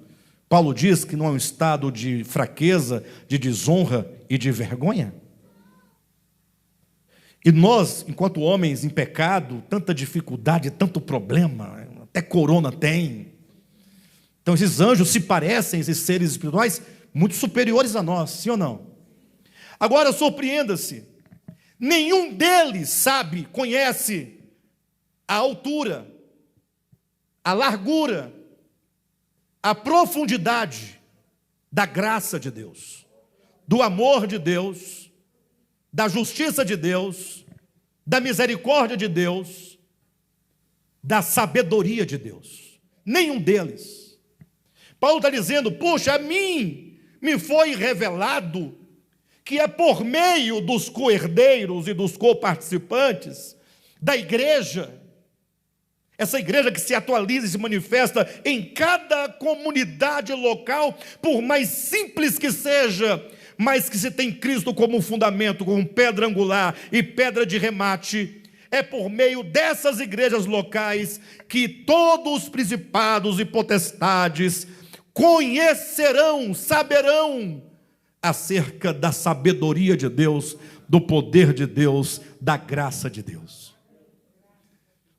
Speaker 1: Paulo diz que não é um estado de fraqueza, de desonra e de vergonha. E nós, enquanto homens em pecado, tanta dificuldade, tanto problema, até corona tem. Então esses anjos se parecem, esses seres espirituais, muito superiores a nós, sim ou não? Agora surpreenda-se, nenhum deles sabe, conhece a altura, a largura, a profundidade da graça de Deus, do amor de Deus, da justiça de Deus, da misericórdia de Deus, da sabedoria de Deus. Nenhum deles. Paulo está dizendo: puxa, a mim me foi revelado que é por meio dos co-herdeiros e dos coparticipantes da igreja, essa igreja que se atualiza e se manifesta em cada comunidade local, por mais simples que seja, mas que se tem Cristo como fundamento, como pedra angular e pedra de remate, é por meio dessas igrejas locais que todos os principados e potestades conhecerão, saberão acerca da sabedoria de Deus, do poder de Deus, da graça de Deus.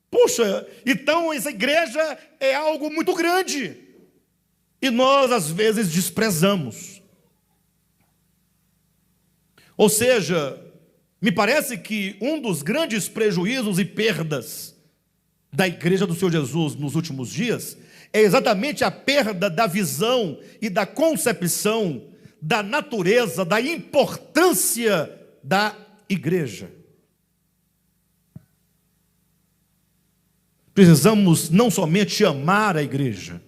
Speaker 1: Puxa, então essa igreja é algo muito grande e nós às vezes desprezamos. Ou seja, me parece que um dos grandes prejuízos e perdas da igreja do Senhor Jesus nos últimos dias é exatamente a perda da visão e da concepção da natureza, da importância da igreja. Precisamos não somente amar a igreja,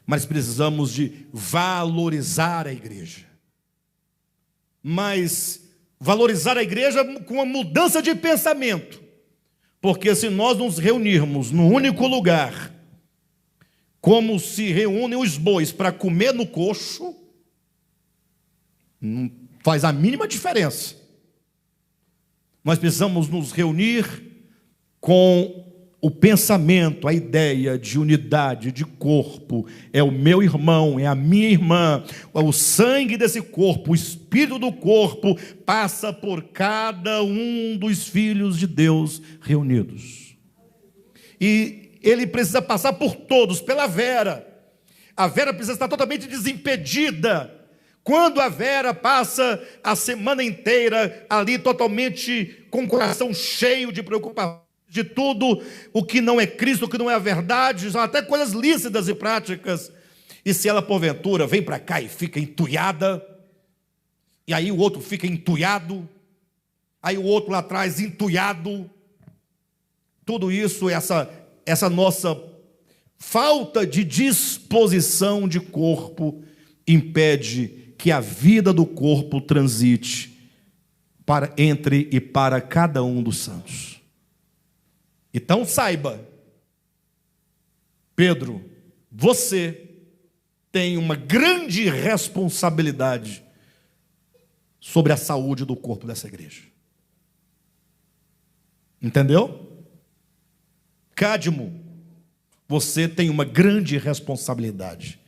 Speaker 1: mas precisamos de valorizar a igreja. Mas valorizar a igreja com uma mudança de pensamento, porque se nós nos reunirmos num único lugar, como se reúnem os bois para comer no coxo, não faz a mínima diferença. Nós precisamos nos reunir com o pensamento, a ideia de unidade, de corpo. É o meu irmão, é a minha irmã, o sangue desse corpo, o espírito do corpo passa por cada um dos filhos de Deus reunidos. E ele precisa passar por todos, pela Vera. A Vera precisa estar totalmente desimpedida. Quando a Vera passa a semana inteira ali totalmente com o coração cheio de preocupação, de tudo o que não é Cristo, o que não é a verdade, são até coisas lícitas e práticas. E se ela porventura vem para cá e fica entuiada, e aí o outro fica entuiado, aí o outro lá atrás entuiado, tudo isso, essa nossa falta de disposição de corpo impede que a vida do corpo transite entre e para cada um dos santos. Então saiba, Pedro, você tem uma grande responsabilidade sobre a saúde do corpo dessa igreja. Entendeu? Cadmo, você tem uma grande responsabilidade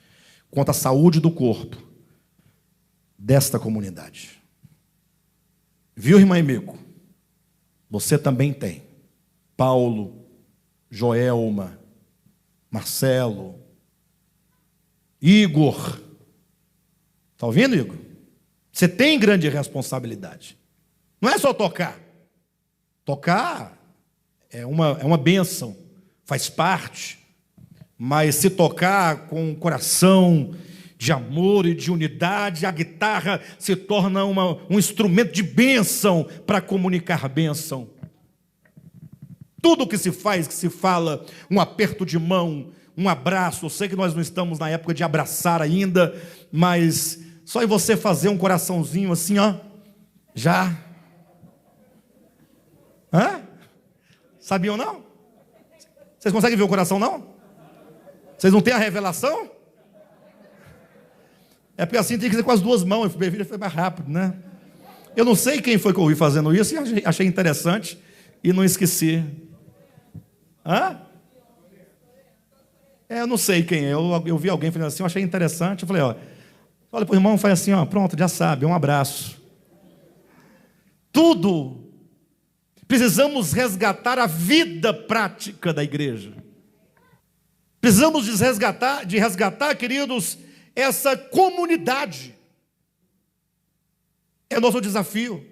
Speaker 1: quanto à saúde do corpo desta comunidade. Viu, irmã Emico? Você também tem. Paulo, Joelma, Marcelo, Igor. Está ouvindo, Igor? Você tem grande responsabilidade. Não é só tocar. Tocar é uma bênção, faz parte. Mas se tocar com um coração de amor e de unidade, a guitarra se torna um instrumento de bênção para comunicar bênção. Tudo que se faz, que se fala, um aperto de mão, um abraço. Eu sei que nós não estamos na época de abraçar ainda, mas só em você fazer um coraçãozinho assim, ó, já. Hã? Sabiam não? Vocês conseguem ver o coração não? Vocês não têm a revelação? É porque assim tem que ser com as duas mãos, foi mais rápido, né? Eu não sei quem foi que eu ouvi fazendo isso e achei interessante e não esqueci. Hã? Eu não sei quem é, eu vi alguém fazendo assim, eu achei interessante, eu falei, ó, olha para o irmão, faz assim, ó, pronto, já sabe, um abraço. Tudo, precisamos resgatar a vida prática da igreja. Precisamos de resgatar, queridos, essa comunidade. É nosso desafio.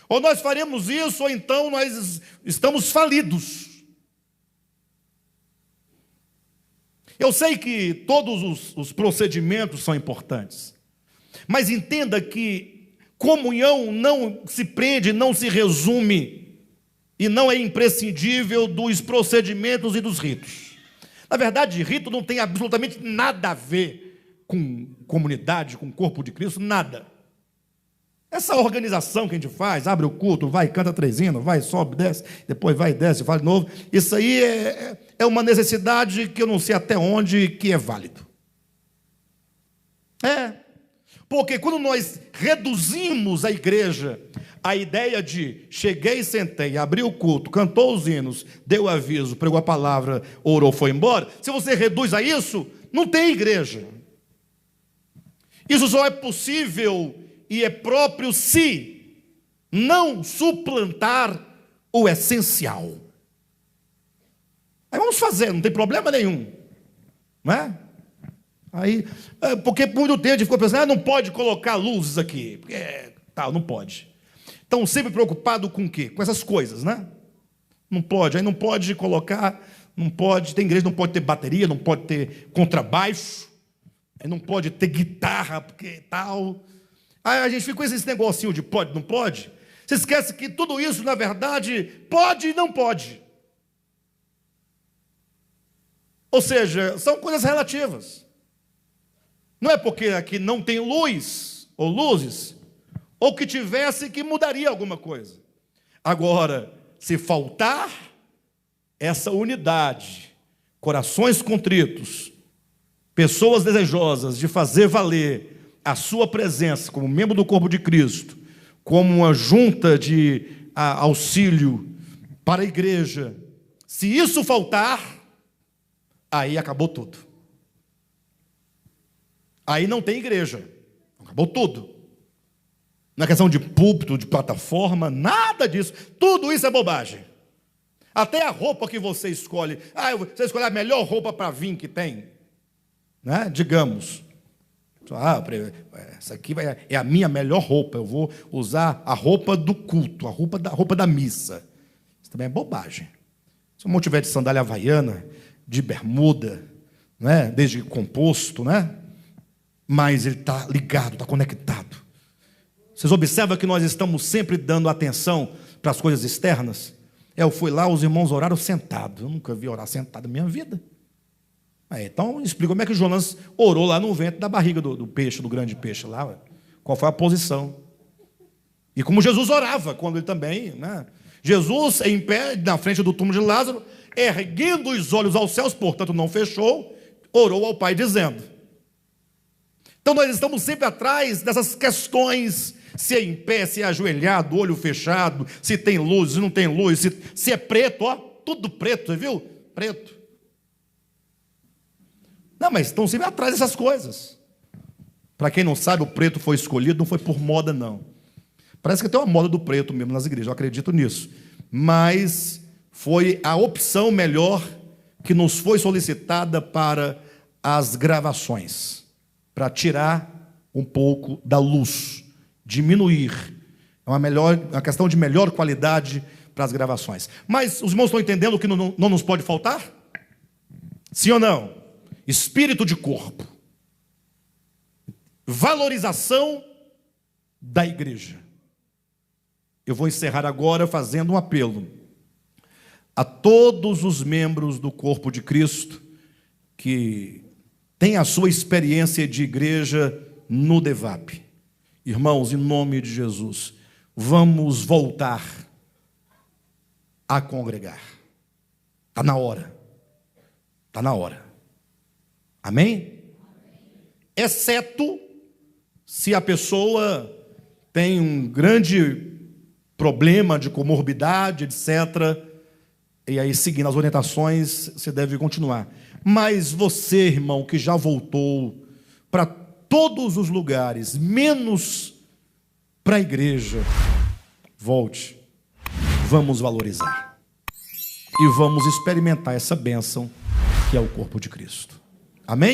Speaker 1: Ou nós faremos isso, ou então nós estamos falidos. Eu sei que todos os procedimentos são importantes, mas entenda que comunhão não se prende, não se resume, e não é imprescindível dos procedimentos e dos ritos. Na verdade, rito não tem absolutamente nada a ver com comunidade, com o corpo de Cristo, nada. Essa organização que a gente faz, abre o culto, vai, canta 3 hinos, vai, sobe, desce, depois vai, desce, faz de novo. Isso aí é uma necessidade que eu não sei até onde que é válido. Porque quando nós reduzimos a igreja a ideia de cheguei, sentei, abri o culto, cantou os hinos, deu aviso, pregou a palavra, orou, foi embora. Se você reduz a isso, não tem igreja. Isso só é possível e é próprio se não suplantar o essencial. Aí vamos fazer, não tem problema nenhum, não é? Aí, porque por muito tempo a gente ficou pensando, não pode colocar luzes aqui, porque tal, não pode. Estão sempre preocupados com o quê? Com essas coisas, né? Não pode, aí não pode colocar, não pode, tem igreja, não pode ter bateria, não pode ter contrabaixo, aí não pode ter guitarra, porque tal. Aí a gente fica com esse negocinho de pode, não pode. Você esquece que tudo isso, na verdade, pode e não pode. Ou seja, são coisas relativas. Não é porque aqui não tem luz, ou luzes, ou que tivesse que mudaria alguma coisa. Agora, se faltar essa unidade, corações contritos, pessoas desejosas de fazer valer a sua presença como membro do corpo de Cristo, como uma junta de auxílio para a igreja, se isso faltar, aí acabou tudo. Aí não tem igreja, acabou tudo. Na questão de púlpito, de plataforma, nada disso, tudo isso é bobagem. Até a roupa que você escolhe, você escolhe a melhor roupa para vir que tem, né? Digamos, essa aqui é a minha melhor roupa, eu vou usar a roupa do culto, a roupa da missa. Isso também é bobagem. Se o irmão tiver de sandália havaiana, de bermuda, né? Desde composto, né? Mas ele está ligado, está conectado. Vocês observam que nós estamos sempre dando atenção para as coisas externas? Eu fui lá, os irmãos oraram sentados. Eu nunca vi orar sentado na minha vida. Então, explica como é que Jonas orou lá no ventre da barriga do peixe, do grande peixe lá. Ué. Qual foi a posição? E como Jesus orava, quando ele também... Né? Jesus, em pé, na frente do túmulo de Lázaro, erguendo os olhos aos céus, portanto não fechou, orou ao Pai dizendo. Então nós estamos sempre atrás dessas questões, se é em pé, se é ajoelhado, olho fechado, se tem luz, se não tem luz, se é preto, ó, tudo preto, você viu? Preto. Não, mas estão sempre atrás dessas coisas. Para quem não sabe, o preto foi escolhido, não foi por moda, não. Parece que tem uma moda do preto mesmo nas igrejas, eu acredito nisso. Mas foi a opção melhor que nos foi solicitada para as gravações, para tirar um pouco da luz, diminuir. É uma questão de melhor qualidade para as gravações. Mas os irmãos estão entendendo o que não nos pode faltar? Sim ou não? Espírito de corpo. Valorização da igreja. Eu vou encerrar agora fazendo um apelo a todos os membros do corpo de Cristo que têm a sua experiência de igreja no DEVAP. Irmãos, em nome de Jesus, vamos voltar a congregar. Está na hora. Está na hora. Amém? Exceto se a pessoa tem um grande problema de comorbidade, etc. E aí, seguindo as orientações, você deve continuar. Mas você, irmão, que já voltou para todos os lugares, menos para a igreja, volte. Vamos valorizar. E vamos experimentar essa bênção que é o corpo de Cristo. Amém?